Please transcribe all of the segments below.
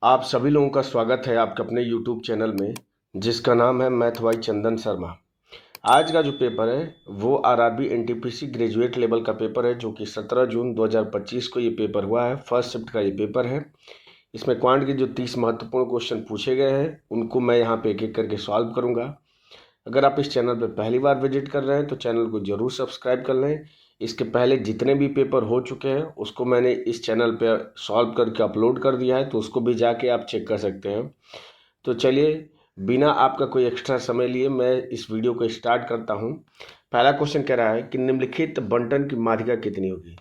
आप सभी लोगों का स्वागत है आपके अपने YouTube चैनल में, जिसका नाम है मैथ बाय चंदन शर्मा। आज का जो पेपर है वो आरआरबी एनटीपीसी ग्रेजुएट लेवल का पेपर है, जो कि 17 जून 2025 को ये पेपर हुआ है। फर्स्ट शिफ्ट का ये पेपर है। इसमें क्वांट के जो 30 महत्वपूर्ण क्वेश्चन पूछे गए हैं उनको मैं यहाँ पे एक एक करके सॉल्व करूँगा। अगर आप इस चैनल पर पहली बार विजिट कर रहे हैं तो चैनल को ज़रूर सब्सक्राइब कर लें। इसके पहले जितने भी पेपर हो चुके हैं उसको मैंने इस चैनल पर सॉल्व करके अपलोड कर दिया है, तो उसको भी जाके आप चेक कर सकते हैं। तो चलिए, बिना आपका कोई एक्स्ट्रा समय लिए मैं इस वीडियो को स्टार्ट करता हूँ। पहला क्वेश्चन कह रहा है कि निम्नलिखित बंटन की माध्यिका कितनी होगी।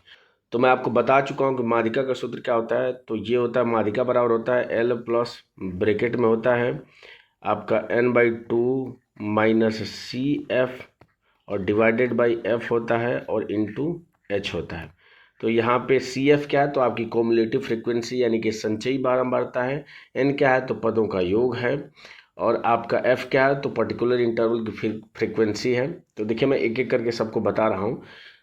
तो मैं आपको बता चुका हूँ कि माध्यिका का सूत्र क्या होता है। तो ये होता है, माध्यिका बराबर होता है एल प्लस ब्रैकेट में होता है आपका n/2 माइनस सी एफ और डिवाइडेड बाई एफ होता है और इंटू एच होता है। तो यहाँ पे सी एफ क्या है, तो आपकी कॉम्युलेटिव फ्रिक्वेंसी यानी कि संचयी बारंबारता है। एन क्या है, तो पदों का योग है। और आपका एफ क्या है, तो पर्टिकुलर इंटरवल की फ्रिक्वेंसी है। तो देखिए, मैं एक एक करके सबको बता रहा हूँ।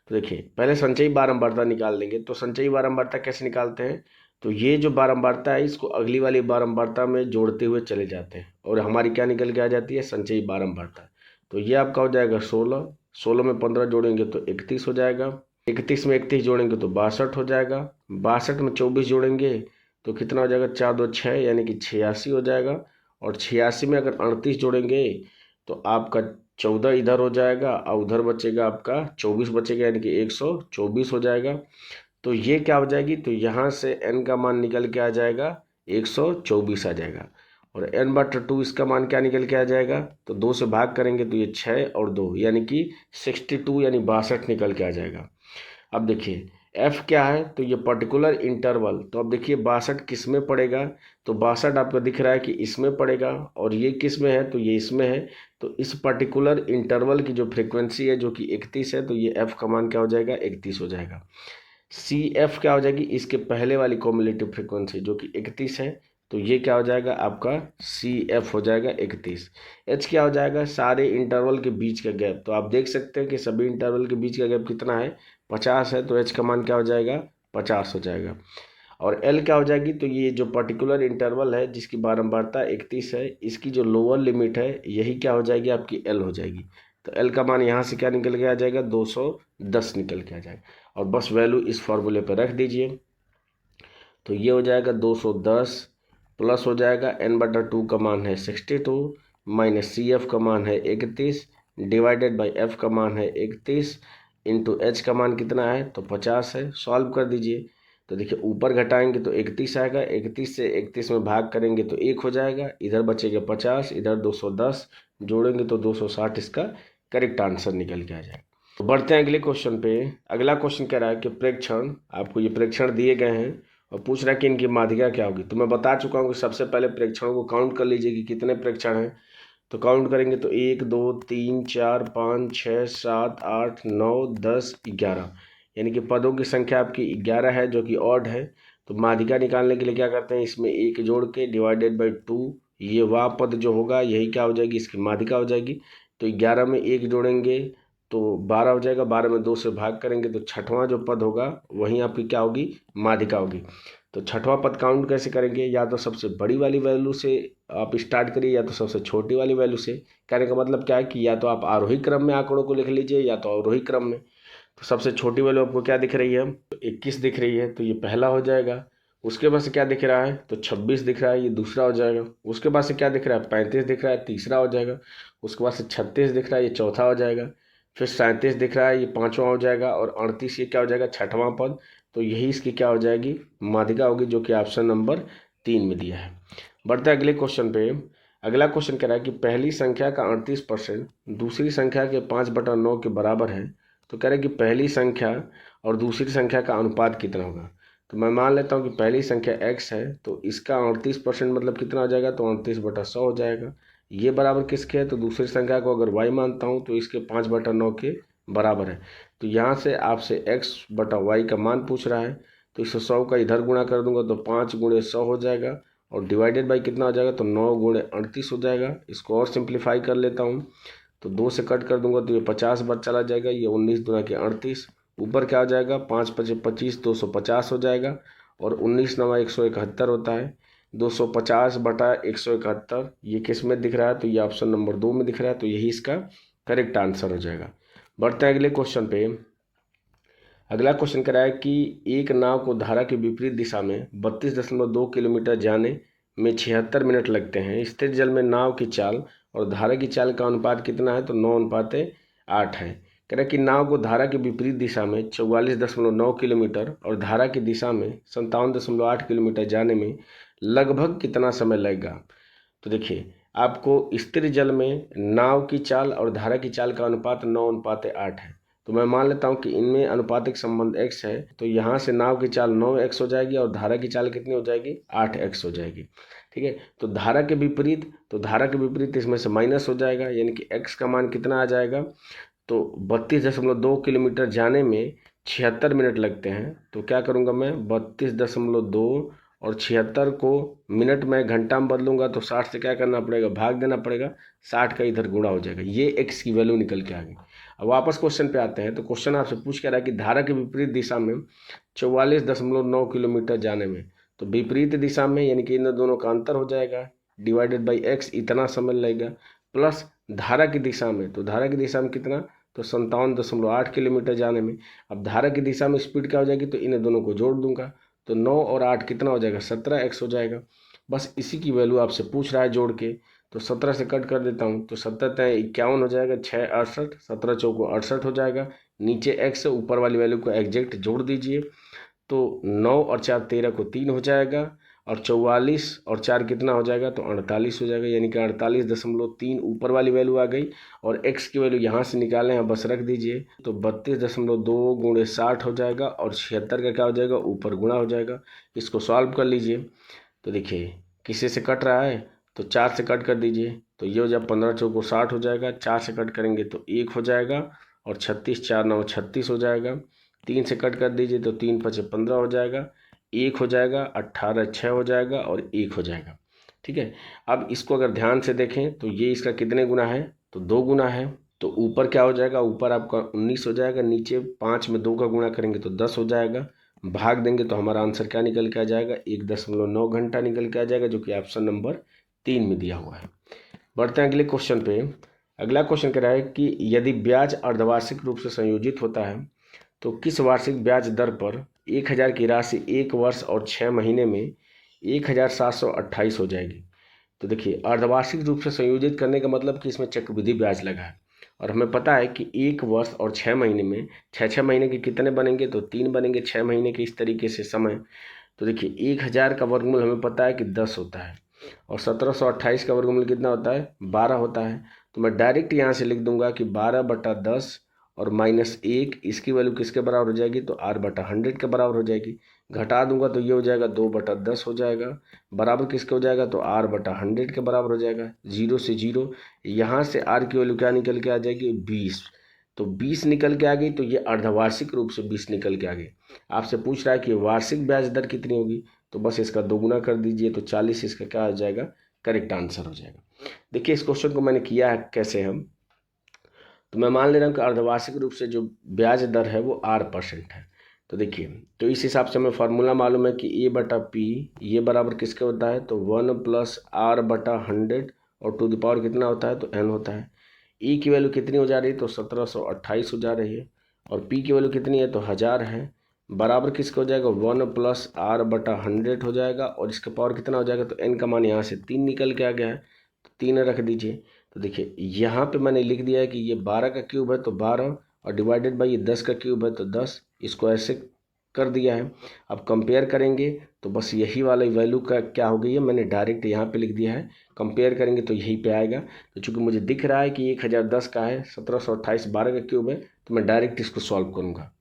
तो देखिए, पहले संचयी बारंबारता निकाल लेंगे। तो संचयी बारंबारता कैसे निकालते हैं, तो ये जो बारंबारता है इसको अगली वाली बारंबारता में जोड़ते हुए चले जाते हैं और हमारी क्या निकल के आ जाती है, संचयी बारंबारता। तो ये आपका हो जाएगा 16, 16 में 15 जोड़ेंगे तो 31 हो जाएगा। 31 में 31 जोड़ेंगे तो 62 हो जाएगा। 62 में 24 जोड़ेंगे तो कितना हो जाएगा, 4 2 6 यानी कि 86 हो जाएगा। और 86 में अगर 38 जोड़ेंगे तो आपका 14 इधर हो जाएगा और उधर बचेगा आपका 24 बचेगा, यानी कि 124 हो जाएगा। तो ये क्या हो जाएगी, तो यहाँ से n का मान निकल के आ जाएगा 124 आ जाएगा। और n/2 इसका मान क्या निकल के आ जाएगा, तो 2 से भाग करेंगे तो ये 6 और 2 यानी कि 62 यानी 62 निकल के आ जाएगा। अब देखिए f क्या है, तो ये पर्टिकुलर इंटरवल। तो अब देखिए 62 किस में पड़ेगा, तो 62 आपको दिख रहा है कि इसमें पड़ेगा और ये किस में है, तो ये इसमें है। तो इस पर्टिकुलर इंटरवल की जो फ्रिक्वेंसी है जो कि 31 है, तो ये f का मान क्या हो जाएगा, 31 हो जाएगा। सी एफ क्या हो जाएगी, इसके पहले वाली कॉम्युलेटिव फ्रिक्वेंसी जो कि 31 है, तो ये क्या हो जाएगा आपका सी एफ हो जाएगा 31। एच क्या हो जाएगा, सारे इंटरवल के बीच का गैप। तो आप देख सकते हैं कि सभी इंटरवल के बीच का गैप कितना है, 50 है। तो एच का मान क्या हो जाएगा, 50 हो जाएगा। और एल क्या हो जाएगी, तो ये जो पर्टिकुलर इंटरवल है जिसकी बारंबारता 31 है, इसकी जो लोअर लिमिट है यही क्या हो जाएगी, आपकी एल हो जाएगी। तो एल का मान यहाँ से क्या निकल के आ जाएगा, 210 निकल के आ जाएगा। और बस वैल्यू इस फॉर्मूले पर रख दीजिए। तो ये हो जाएगा 210 प्लस हो जाएगा n/2 का मान है 62 माइनस सी एफ का मान है 31 डिवाइडेड बाई एफ का मान है 31 इंटू एच का मान कितना है, तो 50 है। सॉल्व कर दीजिए। तो देखिए, ऊपर घटाएंगे तो 31 आएगा, 31 से 31 में भाग करेंगे तो 1 हो जाएगा, इधर बचेगा 50, इधर 210 जोड़ेंगे तो 260 इसका करेक्ट आंसर निकल के आ जाएगा। तो बढ़ते हैं अगले क्वेश्चन पे। अगला क्वेश्चन कह रहा है कि प्रेक्षण, आपको ये प्रेक्षण दिए गए हैं और पूछ रहा है कि इनकी माध्यिका क्या होगी। तो मैं बता चुका हूँ कि सबसे पहले प्रेक्षणों को काउंट कर लीजिए कि कितने प्रेक्षण हैं। तो काउंट करेंगे तो 1 2 3 4 5 6 7 8 9 10 11 यानी कि पदों की संख्या आपकी 11 है जो कि ऑड है। तो माध्यिका निकालने के लिए क्या करते हैं, इसमें 1 जोड़ के डिवाइडेड बाई 2, ये वह पद जो होगा यही क्या हो जाएगी, इसकी माध्यिका हो जाएगी। तो 11 में 1 जोड़ेंगे तो 12 हो जाएगा, 12 में 2 से भाग करेंगे तो छठवां जो पद होगा वहीं आपकी क्या होगी, माध्यिका होगी। तो छठवां पद काउंट कैसे करेंगे, या तो सबसे बड़ी वाली वैल्यू से आप स्टार्ट करिए या तो सबसे छोटी वाली वैल्यू से। कहने का मतलब क्या है कि या तो आप आरोही क्रम में आंकड़ों को लिख लीजिए या तो अवरोही क्रम में। तो सबसे छोटी वैल्यू आपको क्या दिख रही है, तो 21 दिख रही है, तो ये पहला हो जाएगा। उसके बाद से क्या दिख रहा है, तो 26 दिख रहा है, ये दूसरा हो जाएगा। उसके बाद से क्या दिख रहा है, 35 दिख रहा है, तीसरा हो जाएगा। उसके बाद से 36 दिख रहा है, ये चौथा हो जाएगा। फिर 37 दिख रहा है, ये पांचवा हो जाएगा। और 38 ये क्या हो जाएगा, छठवां पद। तो यही इसकी क्या हो जाएगी, माध्यिका होगी, जो कि ऑप्शन नंबर 3 में दिया है। बढ़ते अगले क्वेश्चन पे। अगला क्वेश्चन कह रहा है कि पहली संख्या का 38% दूसरी संख्या के 5/9 के बराबर है। तो कह रहे हैं कि पहली संख्या और दूसरी संख्या का अनुपात कितना होगा। तो मैं मान लेता हूँ कि पहली संख्या x है, तो इसका 38% मतलब कितना हो जाएगा, तो 38/100 हो जाएगा। ये बराबर किसके है, तो दूसरी संख्या को अगर y मानता हूँ तो इसके 5/9 के बराबर है। तो यहाँ से आपसे x/y का मान पूछ रहा है, तो इस 100 का इधर गुणा कर दूंगा तो 5 × 100 हो जाएगा और डिवाइडेड बाई कितना हो जाएगा, तो 9 × 38 हो जाएगा। इसको और सिंप्लीफाई कर लेता हूँ तो 2 से कट कर दूंगा तो ये 50 बार चला जाएगा, ये 19 दूना के 38। ऊपर क्या हो जाएगा, 5 × 5 = 25, 250 हो जाएगा। और 19 × 9 = 171 होता है। 250/171, ये किस में दिख रहा है? तो ये ऑप्शन नंबर 2 में दिख रहा है, तो यही इसका करेक्ट आंसर हो जाएगा। बढ़ते हैं अगले क्वेश्चन पे। अगला क्वेश्चन कह रहा है कि एक नाव को धारा के विपरीत दिशा में 32.2 किलोमीटर जाने में 76 मिनट लगते हैं। स्थिर जल में नाव की चाल और धारा की चाल का अनुपात कितना है? तो 9:8 है। कह रहा है कि नाव को धारा के विपरीत दिशा में 44.9 किलोमीटर और धारा की दिशा में 57.8 किलोमीटर जाने में लगभग कितना समय लगेगा? तो देखिए, आपको स्थिर जल में नाव की चाल और धारा की चाल का अनुपात 9:8 है। तो मैं मान लेता हूं कि इनमें अनुपातिक संबंध x है, तो यहाँ से नाव की चाल 9x हो जाएगी और धारा की चाल कितनी हो जाएगी? 8x हो जाएगी। ठीक है, तो धारा के विपरीत इसमें से माइनस हो जाएगा, यानी कि x का मान कितना आ जाएगा? तो 32.2 किलोमीटर जाने में 76 मिनट लगते हैं। तो क्या करूँगा मैं? 32.2 और 76 को मिनट में घंटा में बदलूंगा तो 60 से क्या करना पड़ेगा? भाग देना पड़ेगा। 60 का इधर गुणा हो जाएगा, ये x की वैल्यू निकल के आ गई। अब वापस क्वेश्चन पे आते हैं। तो क्वेश्चन आपसे पूछ के रहा है कि धारा के विपरीत दिशा में 44.9 किलोमीटर जाने में, तो विपरीत दिशा में यानी कि इन दोनों का अंतर हो जाएगा, डिवाइडेड बाई x इतना समय लगेगा, प्लस धारा की दिशा में, तो धारा की दिशा में कितना? तो 57.8 किलोमीटर जाने में। अब धारा की दिशा में स्पीड क्या हो जाएगी? तो इन दोनों को जोड़ दूंगा, तो 9 और 8 कितना हो जाएगा? 17x हो जाएगा। बस इसी की वैल्यू आपसे पूछ रहा है जोड़ के, तो 17 से कट कर देता हूँ, तो 17×51 हो जाएगा, 6×68, 17×4 = 68 हो जाएगा। नीचे x है, ऊपर वाली वैल्यू को एग्जैक्ट जोड़ दीजिए, तो 9 और 4 13 को 3 हो जाएगा, और 44 और 4 कितना हो जाएगा? तो 48 हो जाएगा, यानी कि 48.3 ऊपर वाली वैल्यू आ गई। और x की वैल्यू यहाँ से निकालें हैं, बस रख दीजिए, तो 32.2 × 60 हो जाएगा, और 76 का क्या हो जाएगा? ऊपर गुणा हो जाएगा। इसको सॉल्व कर लीजिए, तो देखिए किसी से कट रहा है, तो 4 से कट कर दीजिए, तो ये हो जाए 15×4 = 60 हो जाएगा। 4 से कट करेंगे तो 1 हो जाएगा, और 36 4 9 36 हो जाएगा। 3 से कट कर दीजिए, तो 3 5 15 हो जाएगा, 1 हो जाएगा, 18 6 हो जाएगा, और 1 हो जाएगा। ठीक है, अब इसको अगर ध्यान से देखें तो ये इसका कितने गुना है? तो 2 गुना है। तो ऊपर क्या हो जाएगा? ऊपर आपका 19 हो जाएगा, नीचे 5 में 2 का गुणा करेंगे तो 10 हो जाएगा, भाग देंगे तो हमारा आंसर क्या निकल के आ जाएगा? 1.9 घंटा निकल के आ जाएगा, जो कि ऑप्शन नंबर 3 में दिया हुआ है। बढ़ते हैं अगले क्वेश्चन पे। अगला क्वेश्चन कह रहा है कि यदि ब्याज अर्धवार्षिक रूप से संयोजित होता है तो किस वार्षिक ब्याज दर पर 1000 की राशि 1 वर्ष और 6 महीने में 1728 हो जाएगी? तो देखिए, अर्धवार्षिक रूप से संयोजित करने का मतलब कि इसमें चक्रवृद्धि ब्याज लगा है, और हमें पता है कि 1 वर्ष और 6 महीने में 6 महीने के कितने बनेंगे? तो 3 बनेंगे 6 महीने के, इस तरीके से समय। तो देखिए 1000 का वर्गमूल हमें पता है कि 10 होता है, और 1728 का वर्गमूल कितना होता है? 12 होता है। तो मैं डायरेक्ट यहाँ से लिख दूंगा कि 12/10 और -1, इसकी वैल्यू किसके बराबर हो जाएगी? तो r/100 के बराबर हो जाएगी। घटा दूंगा तो ये हो जाएगा 2/10 हो जाएगा, बराबर किसके हो जाएगा? तो r/100 के बराबर हो जाएगा। 0 से 0, यहाँ से r की वैल्यू क्या निकल के आ जाएगी? 20। तो 20 निकल के आ गई, तो ये अर्धवार्षिक रूप से 20 निकल के आ गई। आपसे पूछ रहा है कि वार्षिक ब्याज दर कितनी होगी, तो बस इसका 2 गुना कर दीजिए, तो 40 इसका क्या हो जाएगा? करेक्ट आंसर हो जाएगा। देखिए इस क्वेश्चन को मैंने किया है कैसे हम, तो मैं मान ले रहा हूँ कि अर्धवार्षिक रूप से जो ब्याज दर है वो r% है। तो देखिए, तो इस हिसाब से हमें फार्मूला मालूम है कि a/p ये बराबर किसके होता है? तो 1 + r/100, और टू द पावर कितना होता है? तो n होता है। e की वैल्यू कितनी हो जा रही है? तो 1728 हो जा रही है, और p की वैल्यू कितनी है? तो 1000 है, बराबर किसका हो जाएगा? 1 + r/100 हो जाएगा, और इसका पावर कितना हो जाएगा? तो n का मान यहाँ से 3 निकल के आ गया है, तो 3 रख दीजिए। तो देखिए यहाँ पे मैंने लिख दिया है कि ये 12 का क्यूब है तो 12, और डिवाइडेड बाई ये 10 का क्यूब है तो 10, इसको ऐसे कर दिया है। अब कंपेयर करेंगे तो बस यही वाला वैल्यू का क्या हो गई है, मैंने डायरेक्ट यहाँ पे लिख दिया है। कंपेयर करेंगे तो यहीं पे आएगा। तो चूंकि मुझे दिख रहा है कि 1010 का है, 1728 12 का क्यूब है, तो मैं डायरेक्ट इसको सॉल्व करूँगा।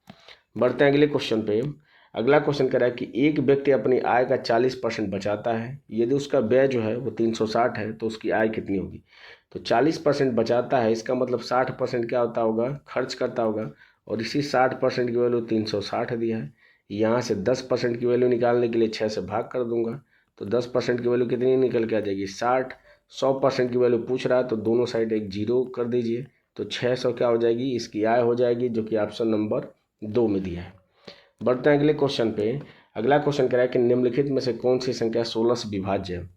बढ़ते हैं अगले क्वेश्चन पे। अगला क्वेश्चन कह रहा है कि एक व्यक्ति अपनी आय का 40% बचाता है, यदि उसका व्यय जो है वो 360 है तो उसकी आय कितनी होगी? तो 40% बचाता है, इसका मतलब 60% क्या होता होगा? खर्च करता होगा, और इसी 60% की वैल्यू 360 दिया है। यहाँ से 10% की वैल्यू निकालने के लिए 6 से भाग कर दूंगा, तो 10% की वैल्यू कितनी निकल के आ जाएगी? 60। 100% की वैल्यू पूछ रहा है तो दोनों साइड एक 0 कर दीजिए, तो 600 क्या हो जाएगी? इसकी आय हो जाएगी, जो कि ऑप्शन नंबर 2 में दिया है। बढ़ते हैं अगले क्वेश्चन पे। अगला क्वेश्चन कह रहा है कि निम्नलिखित में से कौन सी संख्या 16 से विभाज्य है।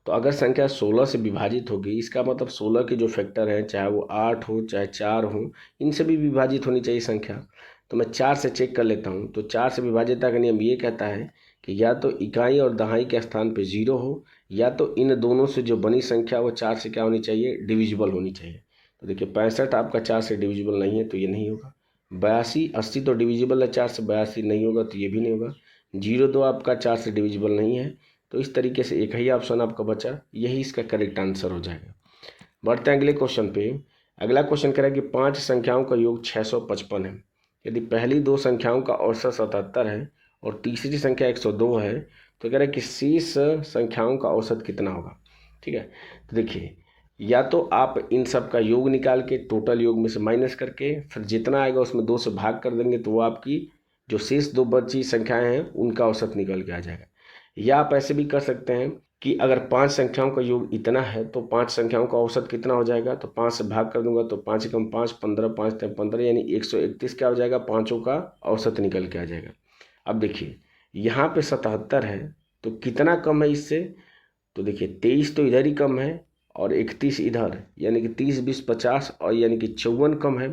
तो अगर संख्या 16 से विभाजित होगी, इसका मतलब 16 के जो फैक्टर हैं, चाहे वो 8 हो चाहे 4 हो, इनसे भी विभाजित होनी चाहिए संख्या। तो मैं 4 से चेक कर लेता हूँ। तो 4 से विभाज्यता का नियम ये कहता है कि या तो इकाई और दहाई के स्थान पे 0 हो, या तो इन दोनों से जो बनी संख्या वो 4 से क्या होनी चाहिए, डिविजिबल होनी चाहिए। तो देखिए 65 आपका 4 से डिविजिबल नहीं है, तो ये नहीं होगा। 82 80 तो डिविजिबल है 4 से, 82 नहीं होगा, तो ये भी नहीं होगा। 02 आपका 4 से डिविजिबल नहीं है। तो इस तरीके से एक ही ऑप्शन आपका बचा, यही इसका करेक्ट आंसर हो जाएगा। बढ़ते हैं अगले क्वेश्चन पे। अगला क्वेश्चन कह रहा है कि 5 संख्याओं का योग 655 है। यदि पहली 2 संख्याओं का औसत 77 है और तीसरी संख्या 102 है, तो कह रहा है कि शेष संख्याओं का औसत कितना होगा। ठीक है, तो देखिए या तो आप इन सब का योग निकाल के टोटल योग में से माइनस करके फिर जितना आएगा उसमें 2 से भाग कर देंगे, तो वो आपकी जो शेष 2 बची संख्याएं हैं उनका औसत निकल के आ जाएगा। या आप ऐसे भी कर सकते हैं कि अगर 5 संख्याओं का योग इतना है तो 5 संख्याओं का औसत कितना हो जाएगा, तो 5 से भाग कर दूंगा, तो 5 कम 5 15, 5 3 15, यानी 131 क्या हो जाएगा, पाँचों का औसत निकल के आ जाएगा। अब देखिए यहाँ पे 77 है, तो कितना कम है इससे, तो देखिए 23 तो इधर ही कम है और 31 इधर, यानी कि 30 20 50, और यानी कि 54 कम है।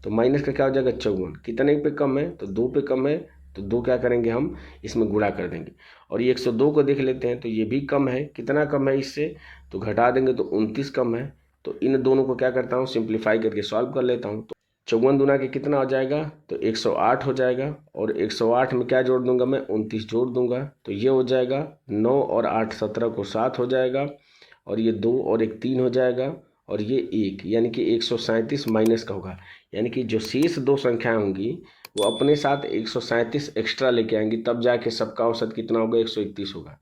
तो माइनस का क्या हो जाएगा, 54। कितने पे कम है, तो 2 पे कम है, तो 2 क्या करेंगे हम इसमें गुणा कर देंगे। और ये 102 को देख लेते हैं, तो ये भी कम है। कितना कम है इससे, तो घटा देंगे तो 29 कम है। तो इन दोनों को क्या करता हूँ, सिंप्लीफाई करके सॉल्व कर लेता हूँ। तो 54 दूना के कितना हो जाएगा, तो 108 हो जाएगा। और 108 में क्या जोड़ दूंगा मैं, 29 जोड़ दूंगा, तो ये हो जाएगा 9 और 8 17 को 7 हो जाएगा। और ये 2 और 1 3 हो जाएगा, और ये 1, यानी कि 137 माइनस का होगा। यानी कि जो शेष 2 संख्याएं होंगी वो अपने साथ 137 एक्स्ट्रा लेके आएंगी, तब जाके सबका औसत कितना होगा, 131 होगा।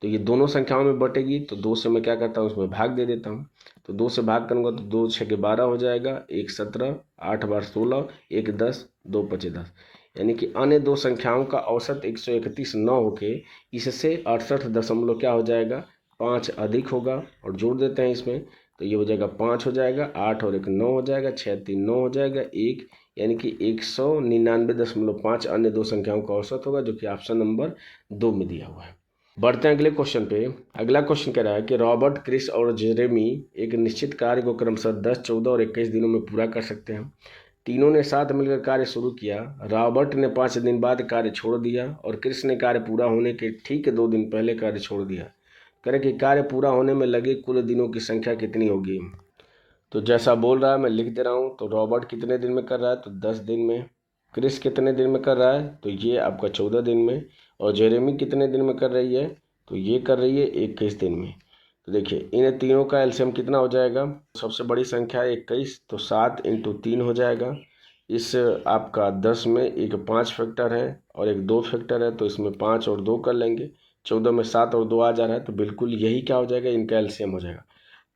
तो ये दोनों संख्याओं में बटेगी, तो 2 से मैं क्या करता हूँ, उसमें भाग दे देता हूँ। तो 2 से भाग करूँगा तो 2 6 के 12 हो जाएगा, 1 17, 8 बार 16, 1 10, 2 5 10, यानी कि अन्य 2 संख्याओं का औसत 131 न होके इससे 68 दशमलव क्या हो जाएगा, 5 अधिक होगा। और जोड़ देते हैं इसमें, तो ये हो जाएगा 5 हो जाएगा, 8 और 1 9 हो जाएगा, 6 3 9 हो जाएगा, 1, यानी कि 199.5 अन्य 2 संख्याओं का औसत होगा, जो कि ऑप्शन नंबर 2 में दिया हुआ है। बढ़ते हैं अगले क्वेश्चन पे। अगला क्वेश्चन कह रहा है कि रॉबर्ट, क्रिस और जेरेमी एक निश्चित कार्य को क्रमशः 10 14 और 21 दिनों में पूरा कर सकते हैं। तीनों ने साथ मिलकर कार्य शुरू किया। रॉबर्ट ने 5 दिन बाद कार्य छोड़ दिया और क्रिस ने कार्य पूरा होने के ठीक 2 दिन पहले कार्य छोड़ दिया। करें कि कार्य पूरा होने में लगे कुल दिनों की संख्या कितनी होगी। तो जैसा बोल रहा है मैं लिख दे रहा हूँ। तो रॉबर्ट कितने दिन में कर रहा है, तो 10 दिन में। क्रिस कितने दिन में कर रहा है, तो ये आपका 14 दिन में। और जेरेमी कितने दिन में कर रही है, तो ये कर रही है 21 दिन में। तो देखिए इन तीनों का एलसीएम कितना हो जाएगा, सबसे बड़ी संख्या है 21, तो 7 × 3 हो जाएगा। इस आपका 10 में एक 5 फैक्टर है और एक 2 फैक्टर है, तो इसमें 5 और 2 कर लेंगे। 14 में 7 और 2 आ जा रहा है, तो बिल्कुल यही क्या हो जाएगा, इनका एलसीएम हो जाएगा।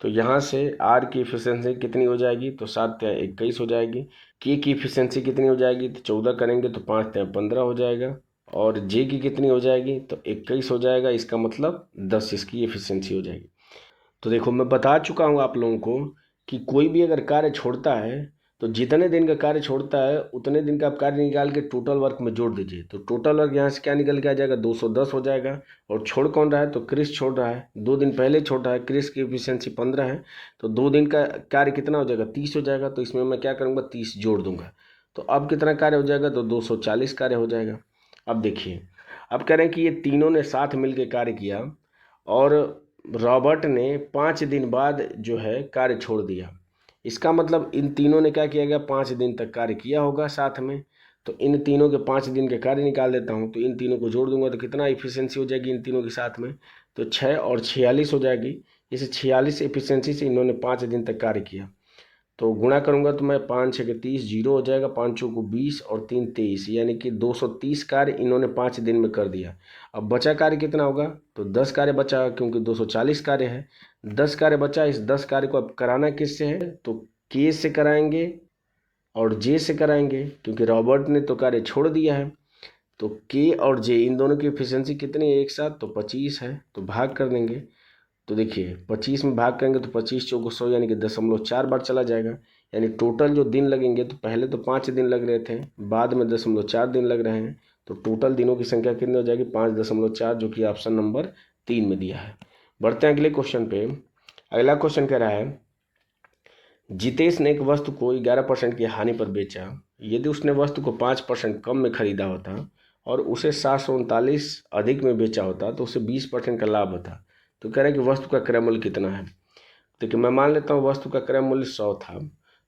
तो यहाँ से आर की इफिशियंसी कितनी हो जाएगी, तो 7 × 21 हो जाएगी। के की इफिशियंसी कितनी हो जाएगी, तो 14 करेंगे तो 5 × 15 हो जाएगा। और जे की कितनी हो जाएगी, तो 21 हो जाएगा। इसका मतलब 10 इसकी एफिशिएंसी हो जाएगी। तो देखो मैं बता चुका हूँ आप लोगों को कि कोई भी अगर कार्य छोड़ता है तो जितने दिन का कार्य छोड़ता है उतने दिन का आप कार्य निकाल के टोटल वर्क में जोड़ दीजिए। तो टोटल वर्क यहाँ से क्या निकल के आ जाएगा, 210 हो जाएगा। और छोड़ कौन रहा है, तो क्रिस छोड़ रहा है, 2 दिन पहले छोड़ रहा है। क्रिस की एफिशिएंसी 15 है, तो 2 दिन का कार्य कितना हो जाएगा, 30 हो जाएगा। तो इसमें मैं क्या करूँगा, 30 जोड़ दूंगा। तो अब कितना कार्य हो जाएगा, तो 240 कार्य हो जाएगा। अब देखिए अब कह रहे हैं कि ये तीनों ने साथ मिल के कार्य किया और रॉबर्ट ने 5 दिन बाद जो है कार्य छोड़ दिया। इसका मतलब इन तीनों ने क्या किया गया, 5 दिन तक कार्य किया होगा साथ में। तो इन तीनों के 5 दिन के कार्य निकाल देता हूँ। तो इन तीनों को जोड़ दूंगा तो कितना इफिशियंसी हो जाएगी इन तीनों के साथ में, तो 6 और 46 हो जाएगी। इस 46 एफिशिएंसी से इन्होंने 5 दिन तक कार्य किया। तो गुणा करूंगा तो मैं 5 6 के 30, 0 हो जाएगा, 5 चौको को 20 और 3 23, यानी कि 230 कार्य इन्होंने 5 दिन में कर दिया। अब बचा कार्य कितना होगा, तो 10 कार्य बचा, क्योंकि 240 कार्य है, 10 कार्य बचा। इस 10 कार्य को अब कराना किससे है, तो के से कराएंगे और जे से कराएंगे, क्योंकि रॉबर्ट ने तो कार्य छोड़ दिया है। तो के और जे इन दोनों की एफिशिएंसी कितनी है एक साथ, तो 25 है। तो भाग कर देंगे, तो देखिए 25 में भाग करेंगे तो 25 चौको 100, यानी कि 0.4 बार चला जाएगा। यानी टोटल जो दिन लगेंगे, तो पहले तो 5 दिन लग रहे थे, बाद में 0.4 दिन लग रहे हैं। तो टोटल दिनों की संख्या कितनी हो जाएगी 5.4, जो कि ऑप्शन नंबर 3 में दिया है। बढ़ते हैं अगले क्वेश्चन पे। अगला क्वेश्चन कह रहा है जितेश ने एक वस्तु को 11% की हानि पर बेचा। यदि उसने वस्तु को 5% कम में खरीदा होता और उसे 739 अधिक में बेचा होता तो उसे 20% का लाभ होता। तो कह रहा है कि वस्तु का क्रय मूल्य कितना है। देखिए मैं मान लेता हूँ वस्तु का क्रय मूल्य 100 था,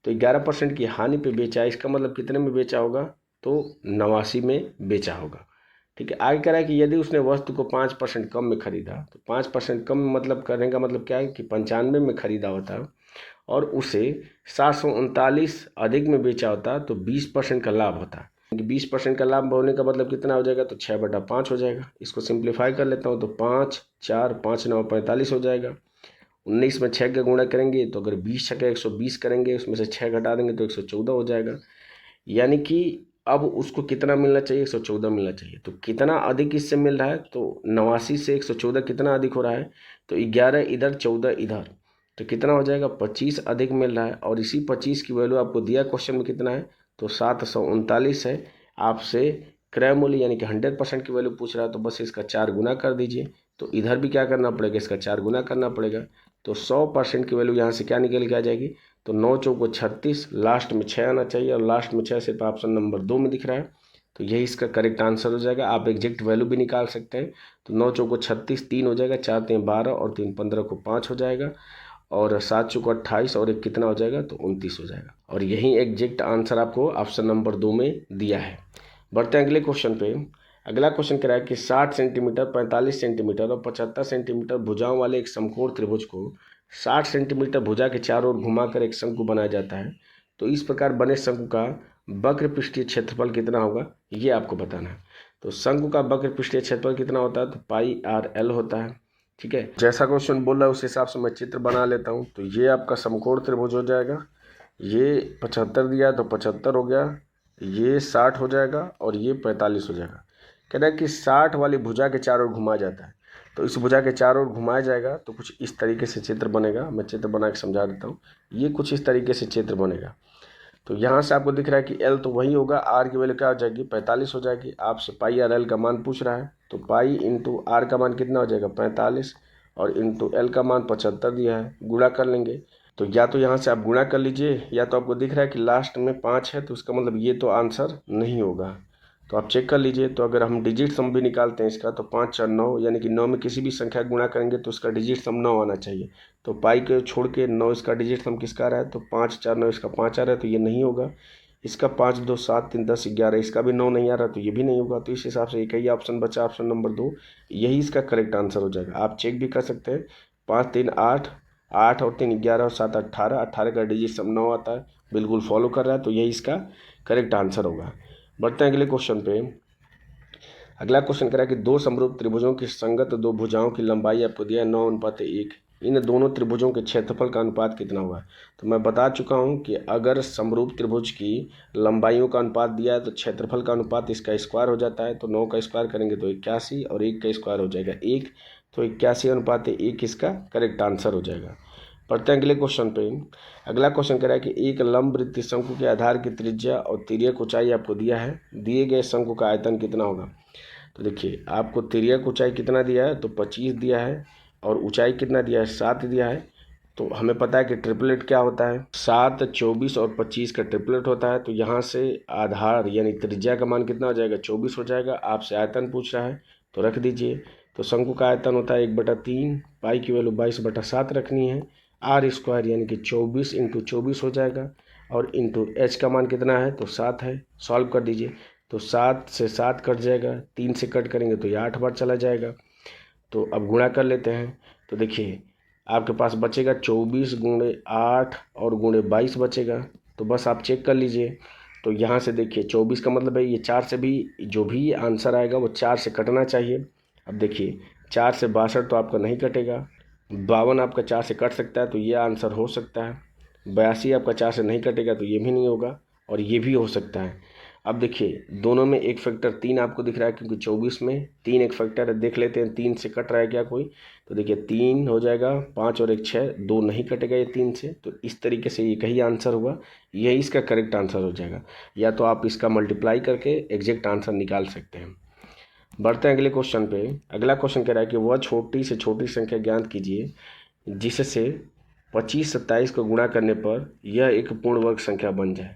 तो 11% की हानि पे बेचा है, इसका मतलब कितने में बेचा होगा, तो 89 में बेचा होगा। ठीक है, आगे कह रहा है कि यदि उसने वस्तु को 5% कम में खरीदा, तो 5% कम मतलब करने का मतलब क्या है कि 95 में खरीदा होता और उसे 739 अधिक में बेचा होता तो 20% का लाभ होता। 20% का लाभ होने का मतलब कितना हो जाएगा, तो 6/5 हो जाएगा। इसको सिंप्लीफाई कर लेता हूँ तो 5 4 5 9 45 हो जाएगा। 19 में 6 का गुणा करेंगे तो अगर 20 छक्के 120 करेंगे, उसमें से 6 घटा देंगे तो 114 हो जाएगा। यानी कि अब उसको कितना मिलना चाहिए, 114 मिलना चाहिए। तो कितना अधिक इससे मिल रहा है, तो 89 से 114 कितना अधिक हो रहा है, तो 11 इधर 14 इधर, तो कितना हो जाएगा 25 अधिक मिल रहा है। और इसी 25 की वैल्यू आपको दिया क्वेश्चन में कितना है, तो 739 है। आपसे क्रय मूल्य यानी कि 100% की वैल्यू पूछ रहा है, तो बस इसका 4 गुना कर दीजिए। तो इधर भी क्या करना पड़ेगा, इसका 4 गुना करना पड़ेगा। तो 100% की वैल्यू यहाँ से क्या निकल के आ जाएगी, तो 9 चौको 36, लास्ट में 6 आना चाहिए और लास्ट में 6 सिर्फ ऑप्शन नंबर 2 में दिख रहा है। तो यही इसका करेक्ट आंसर हो जाएगा। आप एग्जैक्ट वैल्यू भी निकाल सकते हैं। तो 9 चौको 36, 3 हो जाएगा, 4 3 12 और 3 15 को 5 हो जाएगा और 7 चौको 28 और 1 कितना हो जाएगा, तो 29 हो जाएगा। और यही एग्जैक्ट आंसर आपको ऑप्शन नंबर 2 में दिया है। बढ़ते हैं अगले क्वेश्चन पे। अगला क्वेश्चन कह रहा है कि 60 सेंटीमीटर 45 सेंटीमीटर और 75 सेंटीमीटर भुजाओं वाले एक समकोण त्रिभुज को 60 सेंटीमीटर भुजा के चारों ओर घुमाकर एक शंकु बनाया जाता है। तो इस प्रकार बने शंकु का वक्र पृष्ठीय क्षेत्रफल कितना होगा, ये आपको बताना है। तो शंकु का वक्र पृष्ठीय क्षेत्रफल कितना होता है, तो πr/l होता है। ठीक है, जैसा क्वेश्चन बोल रहा है उस हिसाब से मैं चित्र बना लेता हूँ। तो ये आपका समकोण त्रिभुज हो जाएगा। ये 75 दिया तो 75 हो गया, ये 60 हो जाएगा और ये 45 हो जाएगा। कह रहा है कि 60 वाली भुजा के चारों ओर घुमाया जाता है। तो इस भुजा के चारों ओर घुमाया जाएगा तो कुछ इस तरीके से चित्र बनेगा। मैं चित्र बना के समझा देता हूँ। ये कुछ इस तरीके से चित्र बनेगा। तो यहाँ से आपको दिख रहा है कि L तो वही होगा, R की वैल्यू क्या हो जाएगी, 45 हो जाएगी। आपसे πr/l का मान पूछ रहा है, तो पाई इंटू R का मान कितना हो जाएगा 45 और इंटू L का मान 75 दिया है, गुणा कर लेंगे। तो या तो यहाँ से आप गुणा कर लीजिए या तो आपको दिख रहा है कि लास्ट में 5 है, तो इसका मतलब ये तो आंसर नहीं होगा। तो आप चेक कर लीजिए। तो अगर हम डिजिट सम भी निकालते हैं इसका, तो 5 4 9, यानी कि 9 में किसी भी संख्या गुणा करेंगे तो उसका डिजिट सम 9 आना चाहिए। तो पाई को छोड़ के 9 इसका डिजिट सम किसका आ रहा है, तो 5 4 9 इसका 5 आ रहा है, तो ये नहीं होगा। इसका 5 2 7 3 10 11, इसका भी 9 नहीं आ रहा, तो ये भी नहीं होगा। तो इस हिसाब से एक ही ऑप्शन बचा, ऑप्शन नंबर 2, यही इसका करेक्ट आंसर हो जाएगा। आप चेक भी कर सकते हैं। 5 3 8, 8 और 3 11 और 7 18, 18 का डिजिट सम 9 आता है, बिल्कुल फॉलो कर रहा है। तो यही इसका करेक्ट आंसर होगा। बढ़ते हैं अगले क्वेश्चन पे। अगला क्वेश्चन कह रहा है कि दो समरूप त्रिभुजों की संगत दो भुजाओं की लंबाई आपको दिया है 9:1। इन दोनों त्रिभुजों के क्षेत्रफल का अनुपात कितना हुआ है। तो मैं बता चुका हूं कि अगर समरूप त्रिभुज की लंबाइयों का अनुपात दिया है तो क्षेत्रफल का अनुपात इसका स्क्वायर हो जाता है। तो 9 का स्क्वायर करेंगे तो 81 और 1 का स्क्वायर हो जाएगा 1। तो 81:1 इसका करेक्ट आंसर हो जाएगा। पढ़ते हैं अगले क्वेश्चन पे। अगला क्वेश्चन कह रहा है कि एक लंब वृत्तीय शंकु के आधार की त्रिज्या और तिर्यक ऊंचाई आपको दिया है। दिए गए शंकु का आयतन कितना होगा। तो देखिए आपको तिर्यक ऊंचाई कितना दिया है, तो 25 दिया है और ऊंचाई कितना दिया है, 7 दिया है। तो हमें पता है कि ट्रिपलेट क्या होता है, 7 24 और 25 का ट्रिपलेट होता है। तो यहाँ से आधार यानी त्रिज्या का मान कितना हो जाएगा, 24 हो जाएगा। आपसे आयतन पूछ रहा है तो रख दीजिए। तो शंकु का आयतन होता है 1/3, पाई की वैल्यू 22/7 रखनी है। आर स्क्वायर यानी कि 24 इंटू 24 हो जाएगा और इंटू एच का मान कितना है, तो 7 है। सॉल्व कर दीजिए। तो 7 से 7 कट जाएगा, 3 से कट करेंगे तो ये 8 बार चला जाएगा। तो अब गुणा कर लेते हैं। तो देखिए आपके पास बचेगा 24 गुणे 8 और गुणे 22 बचेगा। तो बस आप चेक कर लीजिए। तो यहाँ से देखिए 24 का मतलब है ये 4 से भी जो भी आंसर आएगा वो 4 से कटना चाहिए। अब देखिए 4 से 62 तो आपका नहीं कटेगा। 52 आपका 4 से कट सकता है तो ये आंसर हो सकता है। 82 आपका 4 से नहीं कटेगा तो ये भी नहीं होगा और ये भी हो सकता है। अब देखिए दोनों में एक फैक्टर 3 आपको दिख रहा है, क्योंकि 24 में 3 एक फैक्टर है। देख लेते हैं 3 से कट रहा है क्या कोई, तो देखिए 3 हो जाएगा, 5 और 1 6, 2 नहीं कटेगा ये 3 से। तो इस तरीके से ये कहीं आंसर हुआ, यही इसका करेक्ट आंसर हो जाएगा। या तो आप इसका मल्टीप्लाई करके एग्जैक्ट आंसर निकाल सकते हैं। बढ़ते हैं अगले क्वेश्चन पे। अगला क्वेश्चन कह रहा है कि वह छोटी से छोटी संख्या ज्ञात कीजिए जिससे 25 27 को गुणा करने पर यह एक पूर्ण वर्ग संख्या बन जाए।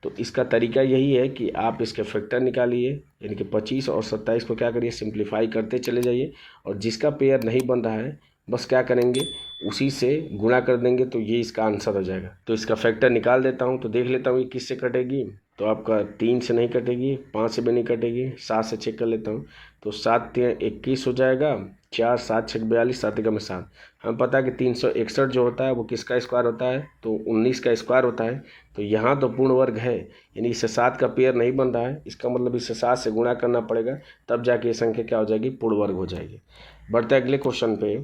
तो इसका तरीका यही है कि आप इसके फैक्टर निकालिए, यानी कि 25 और 27 को क्या करिए, सिंप्लीफाई करते चले जाइए, और जिसका पेयर नहीं बन रहा है बस क्या करेंगे, उसी से गुणा कर देंगे, तो ये इसका आंसर हो जाएगा। तो इसका फैक्टर निकाल देता हूँ, तो देख लेता हूँ ये किससे कटेगी। तो आपका 3 से नहीं कटेगी, 5 से भी नहीं कटेगी, 7 से चेक कर लेता हूँ। तो 7 3 21 हो जाएगा, 4 7 6 42, 7 1 7। हमें पता है कि 361 जो होता है वो किसका स्क्वायर होता है, तो 19 का स्क्वायर होता है। तो यहाँ तो पूर्ण वर्ग है, यानी इससे 7 का पेयर नहीं बन रहा है, इसका मतलब इससे 7 से गुणा करना पड़ेगा, तब जाके ये संख्या क्या हो जाएगी, पूर्ण वर्ग हो जाएगी। बढ़ते अगले क्वेश्चन पे।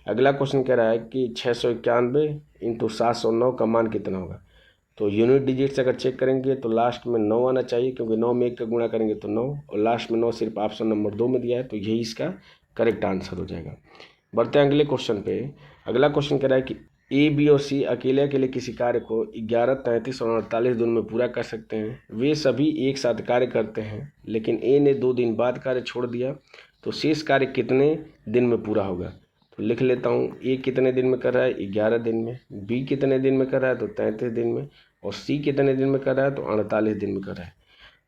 अगला क्वेश्चन कह रहा है कि 691 इंटू 709 का मान कितना होगा। तो यूनिट डिजिट से अगर चेक करेंगे तो लास्ट में 9 आना चाहिए, क्योंकि 9 में 1 का गुणा करेंगे तो 9, और लास्ट में 9 सिर्फ ऑप्शन नंबर 2 में दिया है, तो यही इसका करेक्ट आंसर हो जाएगा। बढ़ते हैं अगले क्वेश्चन पे। अगला क्वेश्चन कह रहा है कि ए बी और सी अकेले अकेले किसी कार्य को 11 33 और 48 दिन में पूरा कर सकते हैं। वे सभी एक साथ कार्य करते हैं, लेकिन ए ने 2 दिन बाद कार्य छोड़ दिया, तो शेष कार्य कितने दिन में पूरा होगा। तो लिख लेता हूँ, ए कितने दिन में कर रहा है, 11 दिन में, बी कितने दिन में कर रहा है, तो 33 दिन में, और सी कितने दिन में कर रहा है, तो 48 दिन में कर रहा है।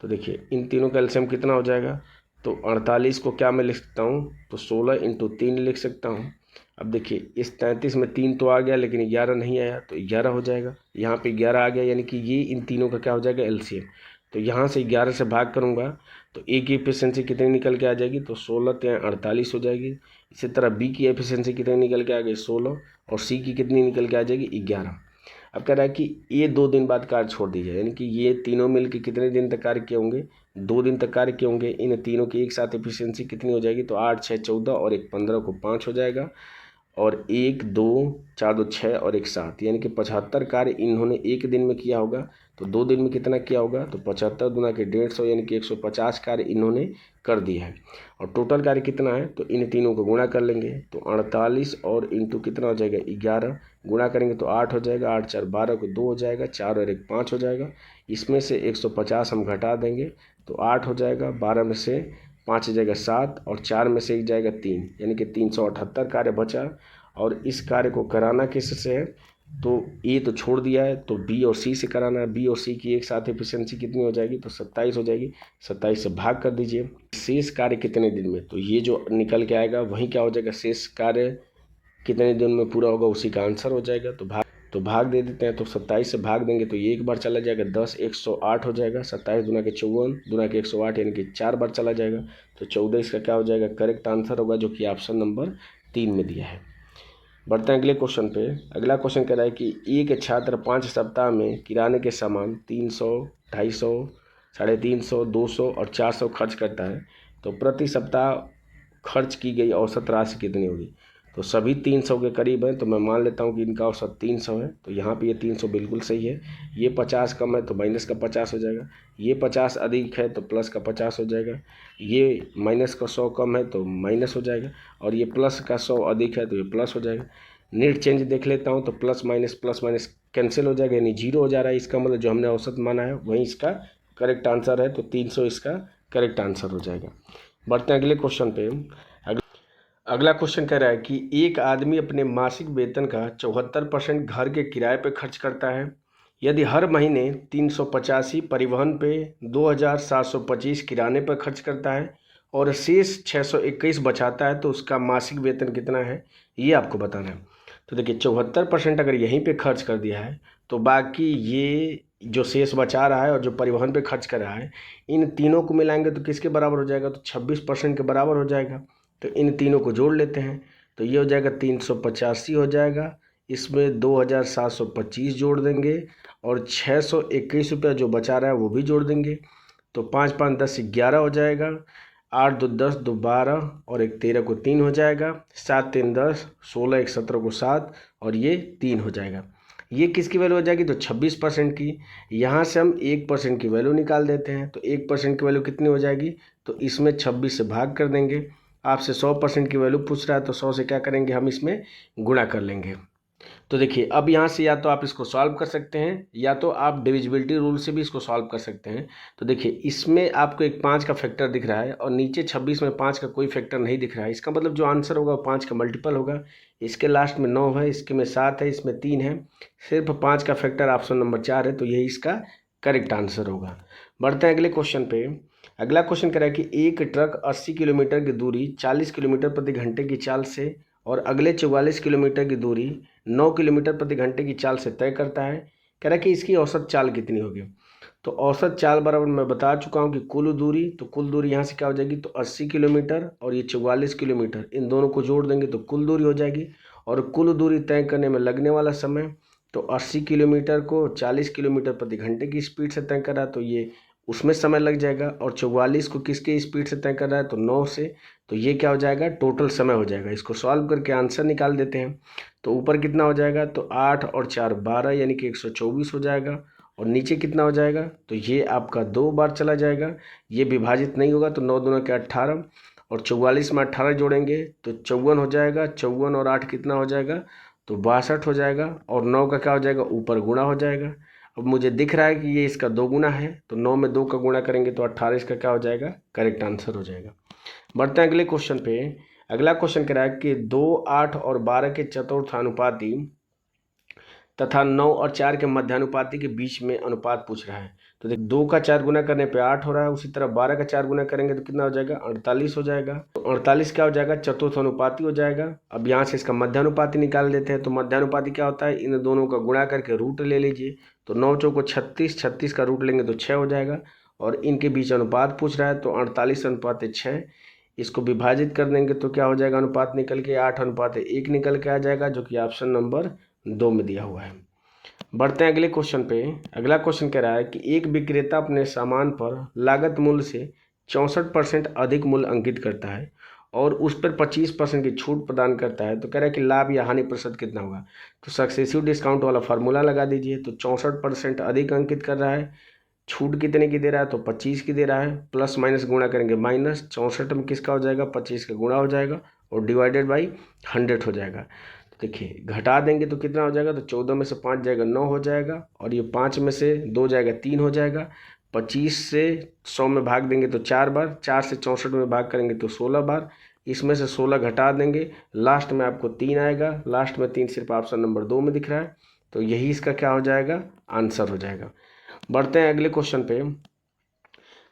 तो देखिए इन तीनों का एलसीएम कितना हो जाएगा, तो 48 को क्या मैं लिख सकता हूँ, तो 16 इंटू 3 लिख सकता हूँ। अब देखिए इस 33 में 3 तो आ गया, लेकिन 11 नहीं आया, तो 11 हो जाएगा। यहाँ पे 11 आ गया, यानी कि ये इन तीनों का क्या हो जाएगा, एलसीएम। तो यहाँ से 11 से भाग करूँगा तो ए की एफिशिएंसी कितनी निकल के आ जाएगी, तो 16 3 48 हो जाएगी। इसी तरह बी की एफिशिएंसी कितनी निकल के आ गई, 16, और सी की कितनी निकल के आ जाएगी, 11। अब कह रहा है कि ये 2 दिन बाद कार्य छोड़ दीजिए, यानी कि ये तीनों मिलकर कितने दिन तक कार्य किए होंगे, 2 दिन तक कार्य किए होंगे। इन तीनों की एक साथ एफिशिएंसी कितनी हो जाएगी, तो 8 6 14 और 1 15 को 5 हो जाएगा, और 1 2 4 2 6 और 1 7, यानी कि 75 कार्य इन्होंने एक दिन में किया होगा। तो 2 दिन में कितना किया होगा, तो 75 गुना के 150, यानी कि 150 कार्य इन्होंने कर दिया है। और टोटल कार्य कितना है, तो इन तीनों को गुणा कर लेंगे, तो 48 और इंटू कितना हो जाएगा, 11, गुणा करेंगे तो 8 हो जाएगा, 8 4 12 को 2 हो जाएगा, 4 और 1 5 हो जाएगा। इसमें से 150 हम घटा देंगे, तो 8 हो जाएगा, 12 में से 5 हो जाएगा 7, और 4 में से 1 जाएगा 3, यानी कि 378 कार्य बचा। और इस कार्य को कराना किससे है, तो ए तो छोड़ दिया है, तो बी और सी से कराना है। बी और सी की एक साथ एफिशिएंसी कितनी हो जाएगी, तो 27 हो जाएगी। 27 से भाग कर दीजिए, शेष कार्य कितने दिन में, तो ये जो निकल के आएगा वही क्या हो जाएगा, शेष कार्य कितने दिन में पूरा होगा, उसी का आंसर हो जाएगा। तो भाग दे देते हैं, तो 27 से भाग देंगे तो ये एक बार चला जाएगा, 10 108 हो जाएगा। 27 दुना के 54 दुना के 108, यानी कि 4 बार चला जाएगा। तो 14 इसका क्या हो जाएगा, करेक्ट आंसर होगा, जो कि ऑप्शन नंबर 3 में दिया है। बढ़ते हैं अगले क्वेश्चन पे। अगला क्वेश्चन कह रहा है कि एक छात्र 5 सप्ताह में किराने के सामान 300 250 350 200 और 400 खर्च करता है, तो प्रति सप्ताह खर्च की गई औसत राशि कितनी होगी। तो सभी 300 के करीब हैं, तो मैं मान लेता हूँ कि इनका औसत 300 है। तो यहाँ पे ये 300 बिल्कुल सही है। ये 50 कम है तो माइनस का 50 हो जाएगा। ये 50 अधिक है तो प्लस का 50 हो जाएगा। ये माइनस का 100 कम है तो माइनस हो जाएगा, और ये प्लस का 100 अधिक है तो ये प्लस हो जाएगा। नेट चेंज देख लेता हूँ, तो प्लस माइनस कैंसिल हो जाएगा, यानी जीरो हो जा रहा है। इसका मतलब जो हमने औसत माना है वही इसका करेक्ट आंसर है, तो 300 इसका करेक्ट आंसर हो जाएगा। बढ़ते हैं अगले क्वेश्चन पे। अगला क्वेश्चन कह रहा है कि एक आदमी अपने मासिक वेतन का 74% घर के किराए पे खर्च करता है। यदि हर महीने 385 परिवहन पे, 2725 किराने पर खर्च करता है और शेष 621 बचाता है, तो उसका मासिक वेतन कितना है, ये आपको बताना है। तो देखिए 74% अगर यहीं पे खर्च कर दिया है, तो बाकी ये जो शेष बचा रहा है और जो परिवहन पे खर्च कर रहा है, इन तीनों को मिलाएंगे तो किसके बराबर हो जाएगा, तो 26% के बराबर हो जाएगा। तो इन तीनों को जोड़ लेते हैं, तो ये हो जाएगा 385 हो जाएगा। इसमें 2725 जोड़ देंगे, और 621 रुपया जो बचा रहा है वो भी जोड़ देंगे। तो 5 5 10 11 हो जाएगा। 8 2 10 2 12 और 1 13 को 3 हो जाएगा। 7 3 10 16 1 17 को 7 और ये 3 हो जाएगा। ये किसकी वैल्यू हो जाएगी, तो 26% की। यहाँ से हम 1% की वैल्यू निकाल देते हैं, तो 1% की वैल्यू कितनी हो जाएगी, तो इसमें 26 से भाग कर देंगे। आपसे 100% की वैल्यू पूछ रहा है, तो 100 से क्या करेंगे, हम इसमें गुणा कर लेंगे। तो देखिए अब यहाँ से या तो आप इसको सॉल्व कर सकते हैं या तो आप डिविजिबिलिटी रूल से भी इसको सॉल्व कर सकते हैं। तो देखिए इसमें आपको एक 5 का फैक्टर दिख रहा है और नीचे 26 में 5 का कोई फैक्टर नहीं दिख रहा है। इसका मतलब जो आंसर होगा वो 5 का मल्टीपल होगा। इसके लास्ट में 9 है, इसके में 7 है, इसमें 3 है, सिर्फ 5 का फैक्टर ऑप्शन नंबर 4 है। तो यही इसका करेक्ट आंसर होगा। बढ़ते हैं अगले क्वेश्चन पे। अगला क्वेश्चन कह रहा है कि एक ट्रक 80 किलोमीटर की दूरी 40 किलोमीटर प्रति घंटे की चाल से और अगले 44 किलोमीटर की दूरी 9 किलोमीटर प्रति घंटे की चाल से तय करता है। कह रहा है कि इसकी औसत चाल कितनी होगी। तो औसत चाल बराबर मैं बता चुका हूँ कि कुल दूरी, तो कुल दूरी यहाँ से क्या हो जाएगी, तो 80 किलोमीटर और ये 44 किलोमीटर, इन दोनों को जोड़ देंगे तो कुल दूरी हो जाएगी। और कुल दूरी तय करने में लगने वाला समय, तो 80 किलोमीटर को 40 किलोमीटर प्रति घंटे की स्पीड से तय करा तो ये उसमें समय लग जाएगा, और 44 को किसके स्पीड से तय कर रहा है, तो 9 से। तो ये क्या हो जाएगा, टोटल समय हो जाएगा। इसको सॉल्व करके आंसर निकाल देते हैं। तो ऊपर कितना हो जाएगा, तो 8 और 4 12 यानी कि 124 हो जाएगा। और नीचे कितना हो जाएगा, तो ये आपका 2 बार चला जाएगा, ये विभाजित नहीं होगा। तो 9 दूना के 18 और 44 में 18 जोड़ेंगे तो 54 हो जाएगा। 54 और 8 कितना हो जाएगा, तो 62 हो जाएगा। और 9 का क्या हो जाएगा, ऊपर गुणा हो जाएगा। अब मुझे दिख रहा है कि ये इसका 2 गुना है, तो 9 में 2 का गुणा करेंगे तो 18 इसका क्या हो जाएगा, करेक्ट आंसर हो जाएगा। बढ़ते हैं अगले क्वेश्चन पे। अगला क्वेश्चन कह रहा है कि 2, 8 और 12 के चतुर्थानुपाती तथा 9 और 4 के मध्यानुपाती के बीच में अनुपात पूछ रहा है। तो देख 2 का 4 गुना करने पे 8 हो रहा है, उसी तरह 12 का 4 गुना करेंगे तो कितना हो जाएगा, 48 हो जाएगा। तो 48 क्या हो जाएगा, चतुर्थानुपाती हो जाएगा। अब यहाँ से इसका मध्यानुपाती निकाल देते हैं। तो मध्यानुपाती क्या होता है, इन दोनों का गुणा करके रूट ले लीजिए। तो 9 चौको 36, 36 का रूट लेंगे तो 6 हो जाएगा। और इनके बीच अनुपात पूछ रहा है, तो 48:6। इसको विभाजित कर देंगे तो क्या हो जाएगा, अनुपात निकल के 8:1 निकल के आ जाएगा, जो कि ऑप्शन नंबर 2 में दिया हुआ है। बढ़ते हैं अगले क्वेश्चन पे। अगला क्वेश्चन कह रहा है कि एक विक्रेता अपने सामान पर लागत मूल्य से 64% अधिक मूल्य अंकित करता है और उस पर 25% की छूट प्रदान करता है। तो कह रहा है कि लाभ या हानि प्रतिशत कितना होगा। तो सक्सेसिव डिस्काउंट वाला फार्मूला लगा दीजिए। तो 64% अधिक अंकित कर रहा है, छूट कितने की दे रहा है, तो 25 की दे रहा है, प्लस माइनस गुणा करेंगे माइनस 64 में किसका हो जाएगा, 25 का गुणा हो जाएगा और डिवाइडेड बाई 100 हो जाएगा। तो देखिए घटा देंगे तो कितना हो जाएगा, तो 14 में से 5 जाएगा 9 हो जाएगा, और ये 5 में से 2 जाएगा 3 हो जाएगा। 25 से 100 में भाग देंगे तो 4 बार, 4 से 64 में भाग करेंगे तो 16 बार, इसमें से 16 घटा देंगे, लास्ट में आपको 3 आएगा। लास्ट में 3 सिर्फ ऑप्शन नंबर 2 में दिख रहा है, तो यही इसका क्या हो जाएगा, आंसर हो जाएगा। बढ़ते हैं अगले क्वेश्चन पे।